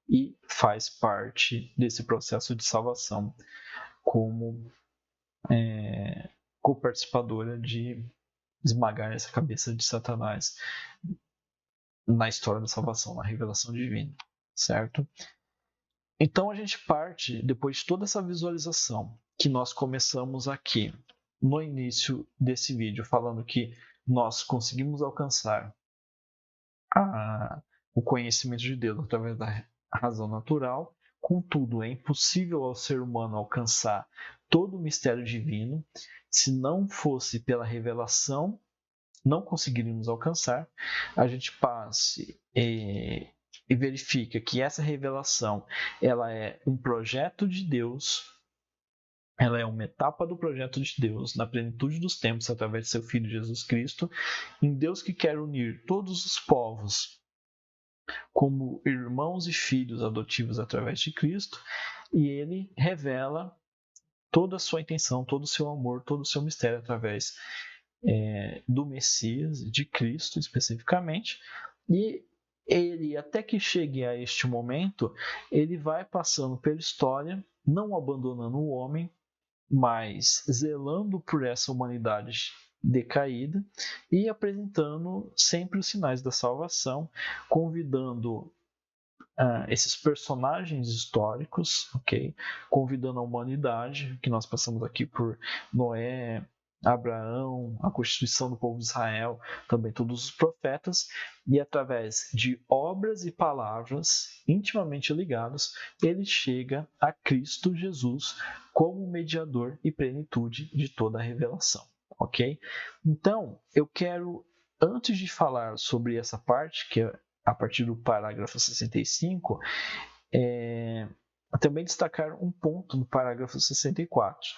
e faz parte desse processo de salvação como co-participadora de esmagar essa cabeça de Satanás na história da salvação, na revelação divina, certo? Então a gente parte, depois de toda essa visualização que nós começamos aqui no início desse vídeo, falando que nós conseguimos alcançar o conhecimento de Deus através da razão natural. Contudo, é impossível ao ser humano alcançar todo o mistério divino. Se não fosse pela revelação, não conseguiríamos alcançar. A gente passe e verifica que essa revelação ela é um projeto de Deus, ela é uma etapa do projeto de Deus na plenitude dos tempos através de seu Filho Jesus Cristo, em Deus que quer unir todos os povos como irmãos e filhos adotivos através de Cristo, e ele revela toda a sua intenção, todo o seu amor, todo o seu mistério através do Messias, de Cristo especificamente, e ele, até que chegue a este momento, ele vai passando pela história, não abandonando o homem, mas zelando por essa humanidade decaída e apresentando sempre os sinais da salvação, convidando esses personagens históricos, ok? Convidando a humanidade, que nós passamos aqui por Noé, Abraão, a constituição do povo de Israel, também todos os profetas, e através de obras e palavras intimamente ligadas, ele chega a Cristo Jesus como mediador e plenitude de toda a revelação, ok? Então, eu quero, antes de falar sobre essa parte, que é a partir do parágrafo 65, também destacar um ponto no parágrafo 64.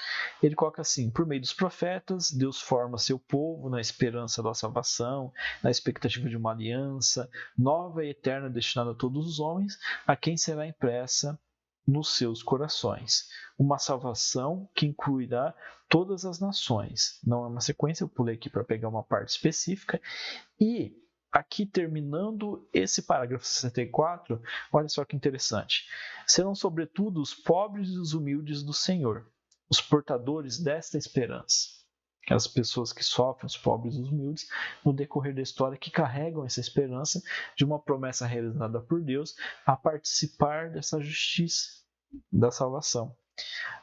Ele coloca assim: por meio dos profetas, Deus forma seu povo na esperança da salvação, na expectativa de uma aliança nova e eterna destinada a todos os homens, a quem será impressa nos seus corações. Uma salvação que incluirá todas as nações. Não é uma sequência, eu pulei aqui para pegar uma parte específica. E aqui terminando esse parágrafo 64, olha só que interessante. Serão sobretudo os pobres e os humildes do Senhor, os portadores desta esperança. As pessoas que sofrem, os pobres e os humildes, no decorrer da história, que carregam essa esperança de uma promessa realizada por Deus a participar dessa justiça, da salvação.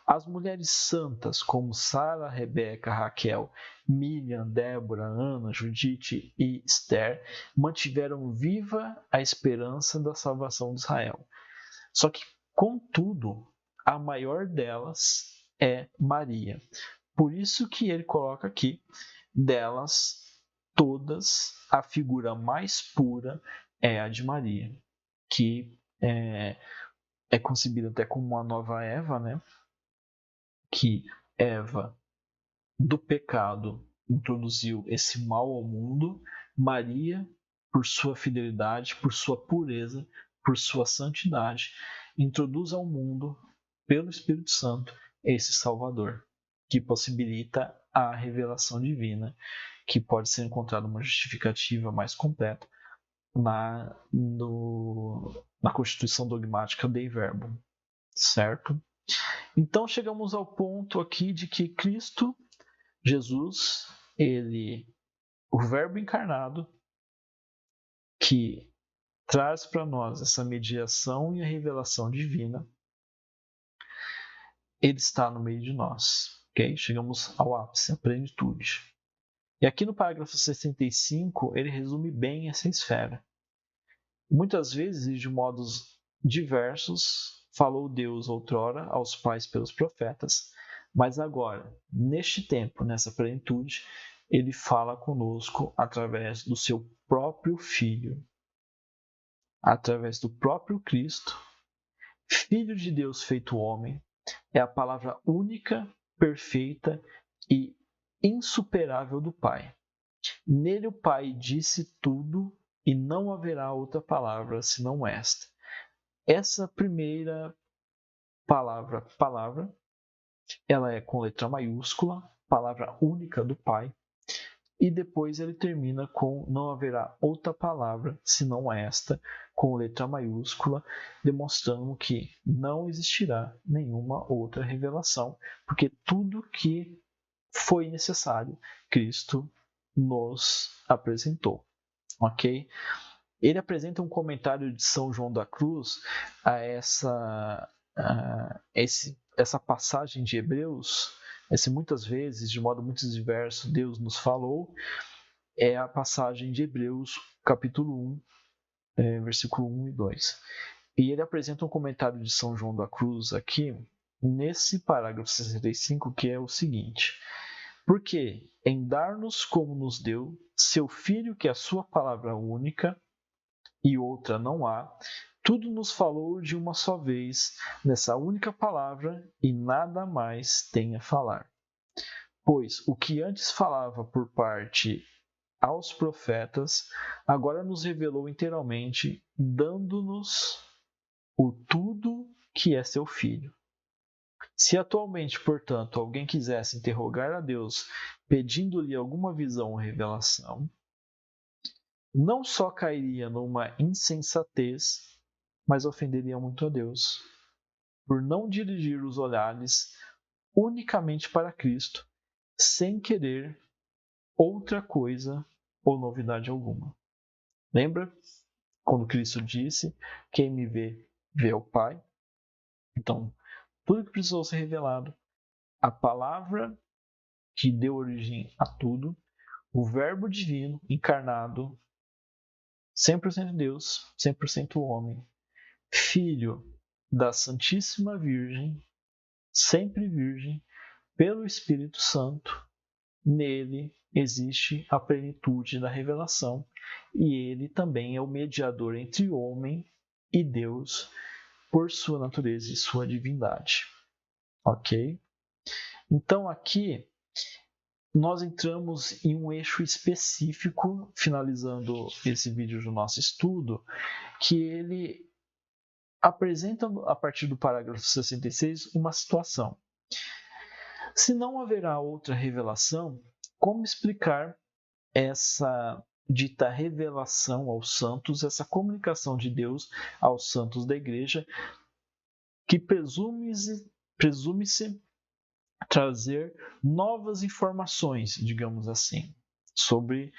As mulheres santas, como Sara, Rebeca, Raquel, Miriam, Débora, Ana, Judite e Esther, mantiveram viva a esperança da salvação de Israel. Só que, contudo, a maior delas é Maria. Por isso que ele coloca aqui, delas todas, a figura mais pura é a de Maria, que é concebida até como uma nova Eva, né? Que Eva, do pecado, introduziu esse mal ao mundo. Maria, por sua fidelidade, por sua pureza, por sua santidade, introduz ao mundo, pelo Espírito Santo, esse Salvador, que possibilita a revelação divina, que pode ser encontrada uma justificativa mais completa na Constituição Dogmática Dei Verbum, certo? Então chegamos ao ponto aqui de que Cristo, Jesus, o Verbo encarnado, que traz para nós essa mediação e a revelação divina, ele está no meio de nós. Okay? Chegamos ao ápice, à plenitude. E aqui no parágrafo 65, ele resume bem essa esfera. Muitas vezes, e de modos diversos, falou Deus outrora aos pais pelos profetas, mas agora, neste tempo, nessa plenitude, ele fala conosco através do seu próprio Filho, através do próprio Cristo, Filho de Deus feito homem, é a palavra única, perfeita e insuperável do Pai. Nele o Pai disse tudo e não haverá outra palavra senão esta. Essa primeira palavra, ela é com letra maiúscula, palavra única do Pai, e depois ele termina com não haverá outra palavra senão esta, com letra maiúscula, demonstrando que não existirá nenhuma outra revelação, porque tudo que foi necessário, Cristo nos apresentou. Ok? Ele apresenta um comentário de São João da Cruz a essa passagem de Hebreus, muitas vezes, de modo muito diverso, Deus nos falou, é a passagem de Hebreus, capítulo 1, versículo 1 e 2. E ele apresenta um comentário de São João da Cruz aqui, nesse parágrafo 65, que é o seguinte: porque em dar-nos como nos deu seu Filho, que é a sua palavra única, e outra não há, tudo nos falou de uma só vez, nessa única palavra, e nada mais tem a falar. Pois o que antes falava por parte aos profetas, agora nos revelou inteiramente, dando-nos o tudo que é seu Filho. Se atualmente, portanto, alguém quisesse interrogar a Deus, pedindo-lhe alguma visão ou revelação, não só cairia numa insensatez, mas ofenderia muito a Deus, por não dirigir os olhares unicamente para Cristo, sem querer outra coisa ou novidade alguma. Lembra quando Cristo disse: quem me vê, vê o Pai? Então, tudo que precisou ser revelado, a palavra que deu origem a tudo, o Verbo divino encarnado, 100% Deus, 100% homem, Filho da Santíssima Virgem, sempre Virgem, pelo Espírito Santo, nele existe a plenitude da revelação e ele também é o mediador entre o homem e Deus por sua natureza e sua divindade. Ok? Então aqui nós entramos em um eixo específico, finalizando esse vídeo do nosso estudo, que ele apresenta, a partir do parágrafo 66, uma situação. Se não haverá outra revelação, como explicar essa dita revelação aos santos, essa comunicação de Deus aos santos da igreja, que presume-se trazer novas informações, digamos assim, sobre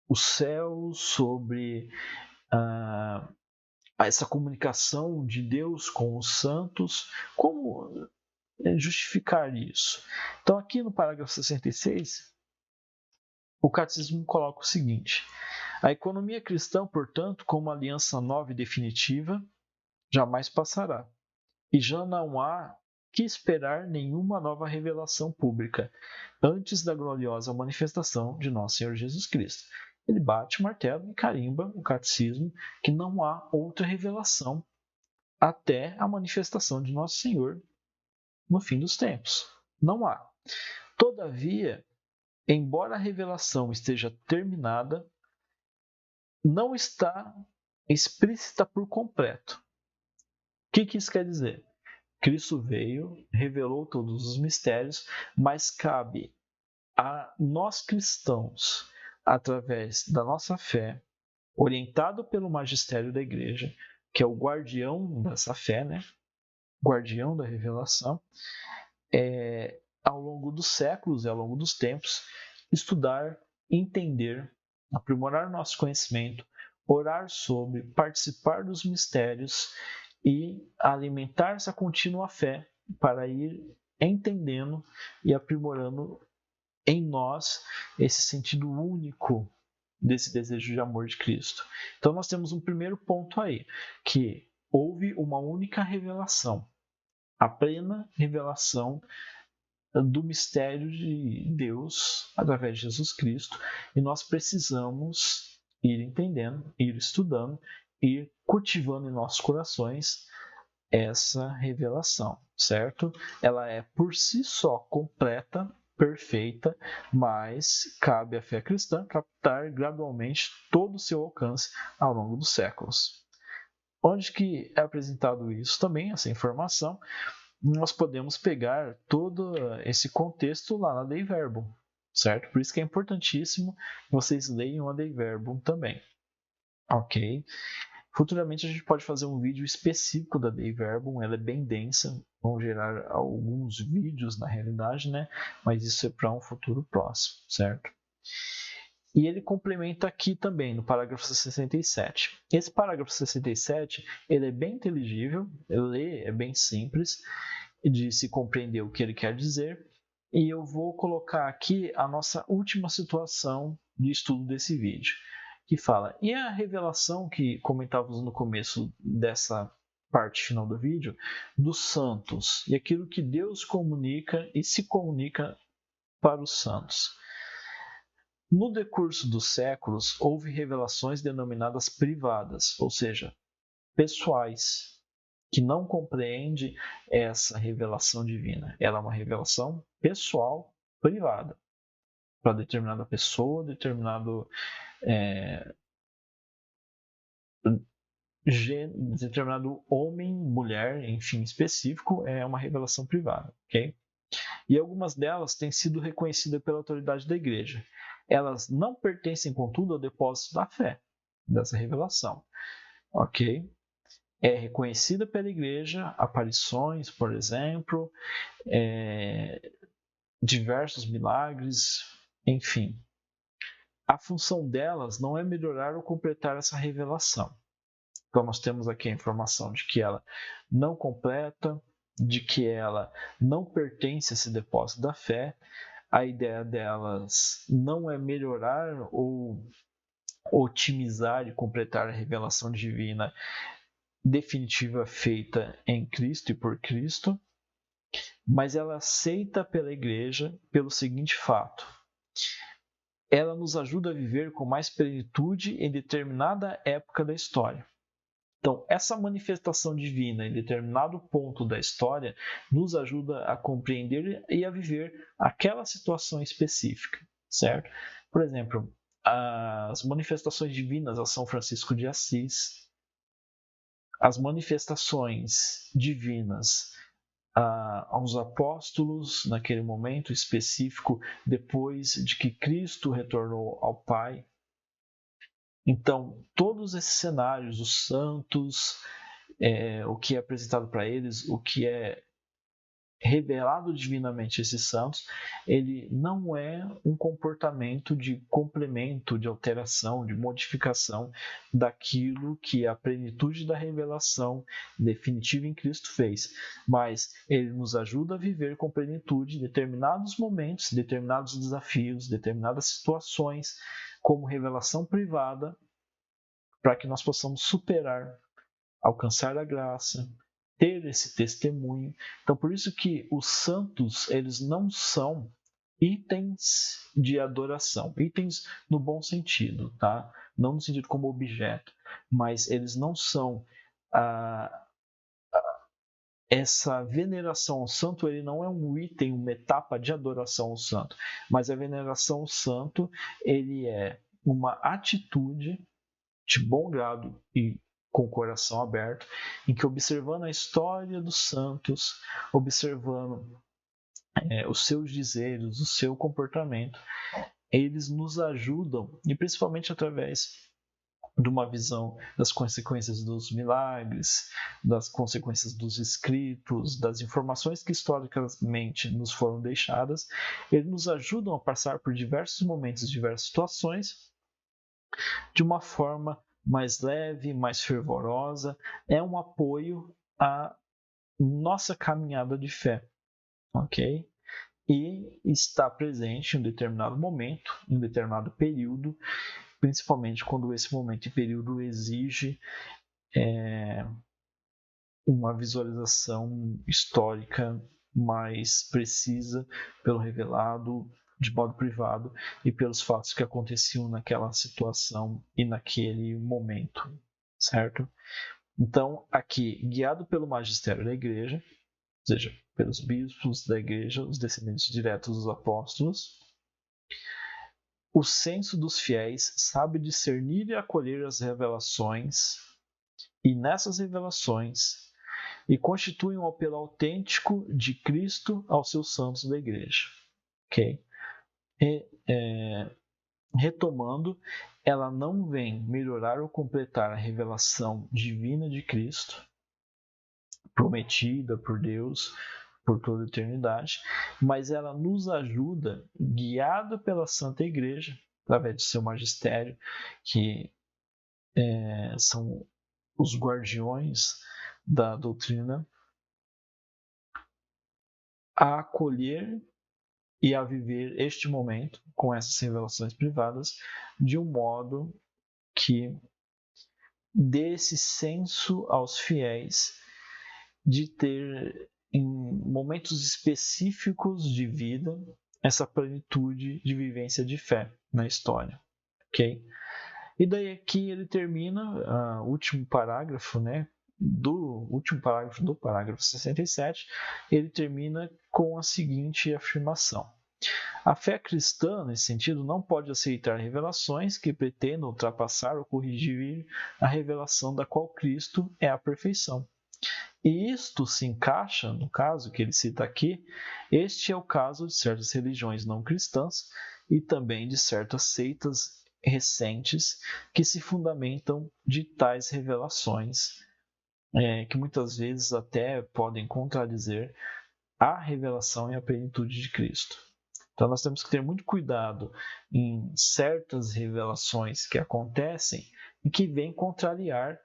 o céu, sobre essa comunicação de Deus com os santos. Como justificar isso? Então, aqui no parágrafo 66, o catecismo coloca o seguinte: a economia cristã, portanto, como aliança nova e definitiva, jamais passará, e já não há que esperar nenhuma nova revelação pública antes da gloriosa manifestação de nosso Senhor Jesus Cristo. Ele bate o martelo e carimba o catecismo que não há outra revelação até a manifestação de nosso Senhor no fim dos tempos. Não há. Todavia, embora a revelação esteja terminada, não está explícita por completo. O que isso quer dizer? Cristo veio, revelou todos os mistérios, mas cabe a nós cristãos, através da nossa fé, orientado pelo magistério da igreja, que é o guardião dessa fé, né? Guardião da revelação, ao longo dos séculos e ao longo dos tempos, estudar, entender, aprimorar nosso conhecimento, orar sobre, participar dos mistérios e alimentar essa contínua fé para ir entendendo e aprimorando em nós esse sentido único desse desejo de amor de Cristo. Então nós temos um primeiro ponto aí, que houve uma única revelação, a plena revelação do mistério de Deus através de Jesus Cristo, e nós precisamos ir entendendo, ir estudando, ir cultivando em nossos corações essa revelação, certo? Ela é por si só completa, perfeita, mas cabe à fé cristã captar gradualmente todo o seu alcance ao longo dos séculos. Onde que é apresentado isso também, essa informação? Nós podemos pegar todo esse contexto lá na Dei Verbum, certo? Por isso que é importantíssimo que vocês leiam a Dei Verbum também, ok? Futuramente a gente pode fazer um vídeo específico da Dei Verbum, ela é bem densa, vão gerar alguns vídeos na realidade, né? Mas isso é para um futuro próximo, certo? E ele complementa aqui também, no parágrafo 67. Esse parágrafo 67, ele é bem inteligível, ler é bem simples de se compreender o que ele quer dizer, e eu vou colocar aqui a nossa última situação de estudo desse vídeo, que fala, e a revelação que comentávamos no começo dessa parte final do vídeo, dos santos, e aquilo que Deus comunica e se comunica para os santos. No decurso dos séculos, houve revelações denominadas privadas, ou seja, pessoais, que não compreende essa revelação divina. Ela é uma revelação pessoal, privada, para determinada pessoa, determinado homem, mulher, enfim, específico, é uma revelação privada, ok? E algumas delas têm sido reconhecidas pela autoridade da igreja. Elas não pertencem, contudo, ao depósito da fé, dessa revelação, ok? É reconhecida pela igreja, aparições, por exemplo, diversos milagres, enfim. A função delas não é melhorar ou completar essa revelação. Então nós temos aqui a informação de que ela não completa, de que ela não pertence a esse depósito da fé. A ideia delas não é melhorar ou otimizar e completar a revelação divina definitiva feita em Cristo e por Cristo, mas ela é aceita pela igreja pelo seguinte fato: ela nos ajuda a viver com mais plenitude em determinada época da história. Então, essa manifestação divina em determinado ponto da história nos ajuda a compreender e a viver aquela situação específica, certo? Por exemplo, as manifestações divinas a São Francisco de Assis, as manifestações divinas aos apóstolos naquele momento específico, depois de que Cristo retornou ao Pai. Então, todos esses cenários, os santos, o que é apresentado para eles, o que é revelado divinamente a esses santos, ele não é um comportamento de complemento, de alteração, de modificação daquilo que a plenitude da revelação definitiva em Cristo fez, mas ele nos ajuda a viver com plenitude determinados momentos, determinados desafios, determinadas situações, como revelação privada, para que nós possamos superar, alcançar a graça, ter esse testemunho. Então, por isso que os santos, eles não são itens de adoração, itens no bom sentido, tá? Não no sentido como objeto, mas eles não são essa veneração ao santo, ele não é um item, uma etapa de adoração ao santo, mas a veneração ao santo, ele é uma atitude de bom grado e com o coração aberto, em que, observando a história dos santos, observando os seus dizeres, o seu comportamento, eles nos ajudam, e principalmente através de uma visão das consequências dos milagres, das consequências dos escritos, das informações que historicamente nos foram deixadas, eles nos ajudam a passar por diversos momentos, diversas situações, de uma forma mais leve, mais fervorosa, é um apoio à nossa caminhada de fé, ok? E está presente em um determinado momento, em um determinado período, principalmente quando esse momento e período exige uma visualização histórica mais precisa pelo revelado, de modo privado, e pelos fatos que aconteciam naquela situação e naquele momento, certo? Então, aqui, guiado pelo magistério da igreja, ou seja, pelos bispos da igreja, os descendentes diretos dos apóstolos, o senso dos fiéis sabe discernir e acolher as revelações, e nessas revelações, e constitui um apelo autêntico de Cristo aos seus santos da igreja. Ok? Retomando, ela não vem melhorar ou completar a revelação divina de Cristo, prometida por Deus por toda a eternidade, mas ela nos ajuda, guiada pela Santa Igreja, através de seu magistério, que são os guardiões da doutrina, a acolher e a viver este momento com essas revelações privadas de um modo que dê esse senso aos fiéis de ter, em momentos específicos de vida, essa plenitude de vivência de fé na história, ok? E daí aqui ele termina o último parágrafo, né? Do último parágrafo do parágrafo 67, ele termina com a seguinte afirmação: a fé cristã, nesse sentido, não pode aceitar revelações que pretendam ultrapassar ou corrigir a revelação da qual Cristo é a perfeição. E isto se encaixa, no caso que ele cita aqui, este é o caso de certas religiões não cristãs e também de certas seitas recentes que se fundamentam de tais revelações, que muitas vezes até podem contradizer a revelação e a plenitude de Cristo. Então nós temos que ter muito cuidado em certas revelações que acontecem e que vêm contrariar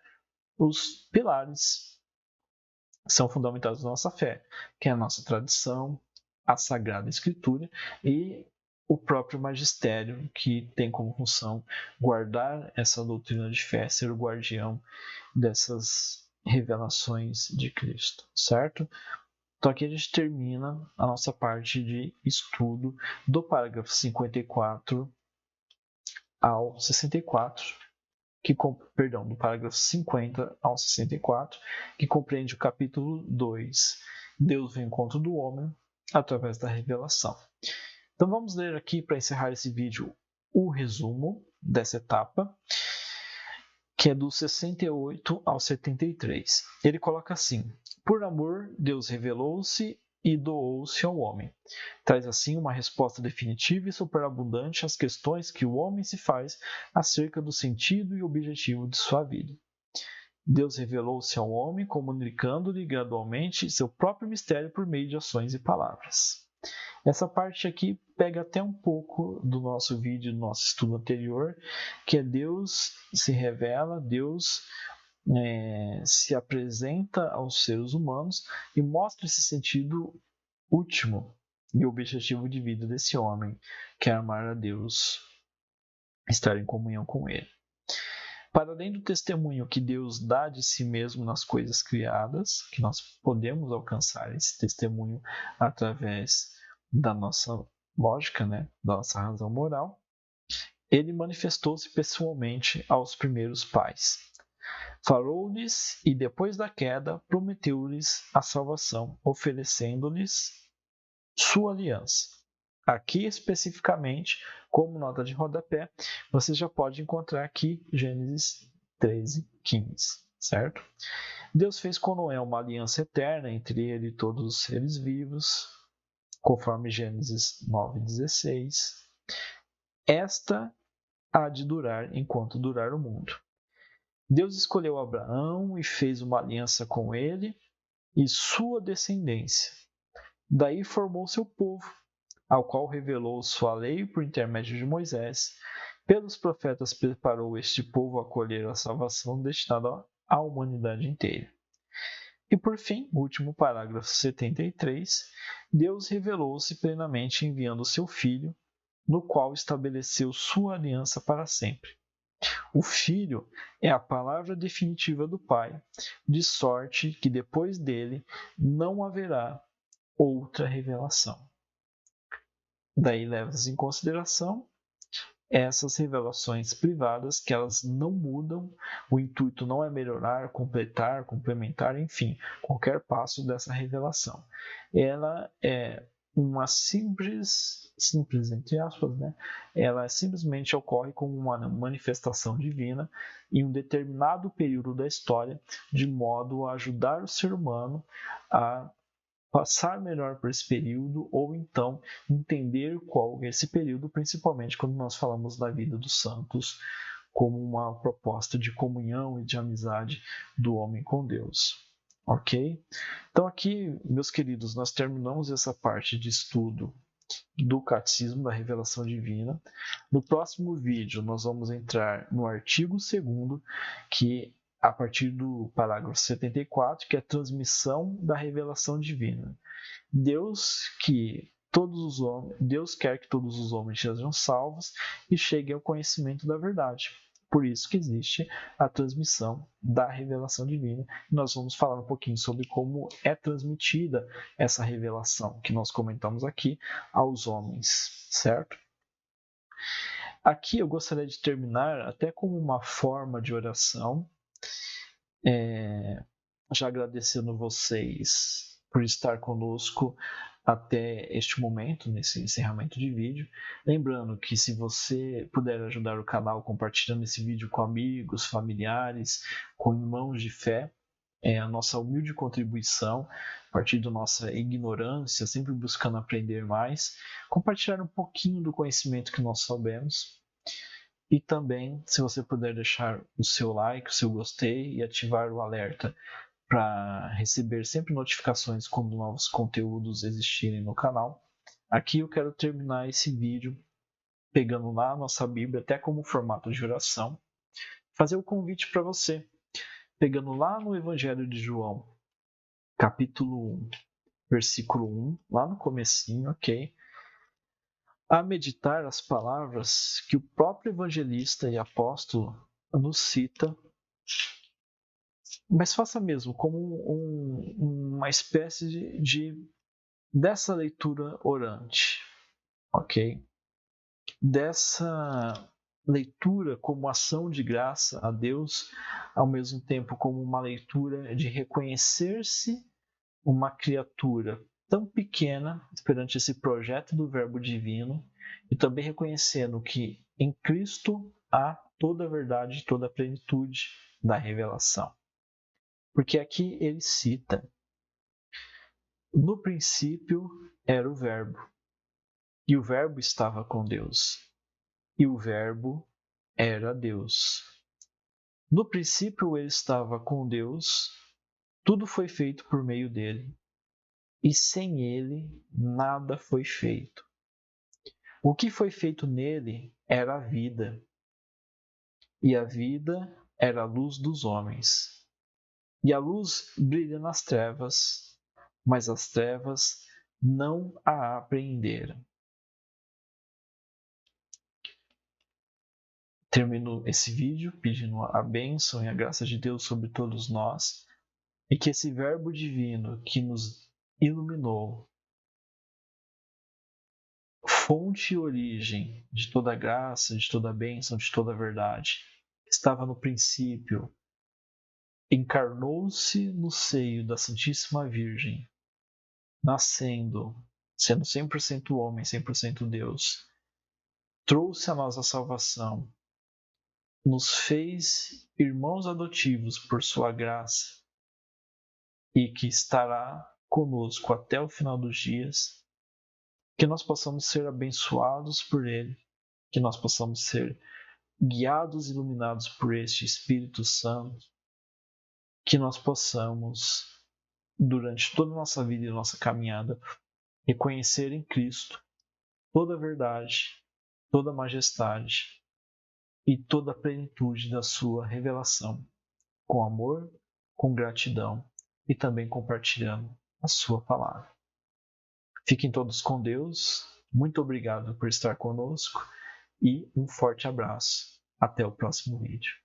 os pilares que são fundamentados na nossa fé, que é a nossa tradição, a Sagrada Escritura e o próprio magistério, que tem como função guardar essa doutrina de fé, ser o guardião dessas revelações de Cristo, certo? Então aqui a gente termina a nossa parte de estudo do parágrafo 54 ao 64, do parágrafo 50 ao 64, que compreende o capítulo 2, Deus vem ao encontro do homem através da revelação. Então vamos ler aqui, para encerrar esse vídeo, o resumo dessa etapa. que é do 68 ao 73. Ele coloca assim: por amor, Deus revelou-se e doou-se ao homem. Traz assim uma resposta definitiva e superabundante às questões que o homem se faz acerca do sentido e objetivo de sua vida. Deus revelou-se ao homem, comunicando-lhe gradualmente seu próprio mistério por meio de ações e palavras. Essa parte aqui pega até um pouco do nosso vídeo, do nosso estudo anterior, que é Deus se revela, Deus se apresenta aos seres humanos e mostra esse sentido último e objetivo de vida desse homem, que é amar a Deus, estar em comunhão com Ele. Para além do testemunho que Deus dá de si mesmo nas coisas criadas, que nós podemos alcançar esse testemunho através da nossa lógica, da nossa razão moral, Ele manifestou-se pessoalmente aos primeiros pais. Falou-lhes e, depois da queda, prometeu-lhes a salvação, oferecendo-lhes sua aliança. Aqui, especificamente, como nota de rodapé, você já pode encontrar aqui Gênesis 13, 15, certo? Deus fez com Noé uma aliança eterna entre ele e todos os seres vivos, conforme Gênesis 9, 16. Esta há de durar enquanto durar o mundo. Deus escolheu Abraão e fez uma aliança com ele e sua descendência. Daí formou seu povo, ao qual revelou sua lei por intermédio de Moisés. Pelos profetas preparou este povo a acolher a salvação destinada à humanidade inteira. E por fim, o último parágrafo 73, Deus revelou-se plenamente enviando seu Filho, no qual estabeleceu sua aliança para sempre. O Filho é a palavra definitiva do Pai, de sorte que depois dele não haverá outra revelação. Daí leva-se em consideração essas revelações privadas, que elas não mudam, o intuito não é melhorar, completar, complementar, enfim, qualquer passo dessa revelação. Ela é uma simples entre aspas, ela simplesmente ocorre como uma manifestação divina em um determinado período da história, de modo a ajudar o ser humano a passar melhor por esse período, ou então entender qual é esse período, principalmente quando nós falamos da vida dos santos, como uma proposta de comunhão e de amizade do homem com Deus. Ok? Então aqui, meus queridos, nós terminamos essa parte de estudo do Catecismo da Revelação Divina. No próximo vídeo, nós vamos entrar no artigo 2º, que a partir do parágrafo 74, que é a transmissão da revelação divina. Deus quer que todos os homens sejam salvos e cheguem ao conhecimento da verdade. Por isso que existe a transmissão da revelação divina. Nós vamos falar um pouquinho sobre como é transmitida essa revelação que nós comentamos aqui aos homens, certo? Aqui eu gostaria de terminar até como uma forma de oração, já agradecendo vocês por estar conosco até este momento, nesse encerramento de vídeo. Lembrando que se você puder ajudar o canal compartilhando esse vídeo com amigos, familiares, com irmãos de fé, é a nossa humilde contribuição, a partir da nossa ignorância, sempre buscando aprender mais, compartilhar um pouquinho do conhecimento que nós sabemos. E também, se você puder deixar o seu like, o seu gostei e ativar o alerta para receber sempre notificações quando novos conteúdos existirem no canal. Aqui eu quero terminar esse vídeo pegando lá a nossa Bíblia, até como formato de oração, fazer o convite para você, pegando lá no Evangelho de João, capítulo 1, versículo 1, lá no comecinho, ok? A meditar as palavras que o próprio evangelista e apóstolo nos cita, mas faça mesmo como uma espécie dessa leitura orante, ok? Dessa leitura como ação de graça a Deus, ao mesmo tempo como uma leitura de reconhecer-se uma criatura tão pequena perante esse projeto do Verbo Divino, e também reconhecendo que em Cristo há toda a verdade e toda a plenitude da revelação. Porque aqui ele cita: no princípio era o Verbo, e o Verbo estava com Deus, e o Verbo era Deus. No princípio ele estava com Deus, tudo foi feito por meio dele, e sem ele nada foi feito. O que foi feito nele era a vida, e a vida era a luz dos homens. E a luz brilha nas trevas, mas as trevas não a apreenderam. Termino esse vídeo pedindo a bênção e a graça de Deus sobre todos nós, e que esse Verbo divino que nos iluminou, fonte e origem de toda a graça, de toda a bênção, de toda a verdade, estava no princípio, encarnou-se no seio da Santíssima Virgem, nascendo, sendo 100% homem, 100% Deus, trouxe a nós a salvação, nos fez irmãos adotivos por sua graça e que estará conosco até o final dos dias, que nós possamos ser abençoados por Ele, que nós possamos ser guiados e iluminados por este Espírito Santo, que nós possamos, durante toda a nossa vida e nossa caminhada, reconhecer em Cristo toda a verdade, toda a majestade e toda a plenitude da sua revelação, com amor, com gratidão e também compartilhando a sua palavra. Fiquem todos com Deus, muito obrigado por estar conosco e um forte abraço. Até o próximo vídeo.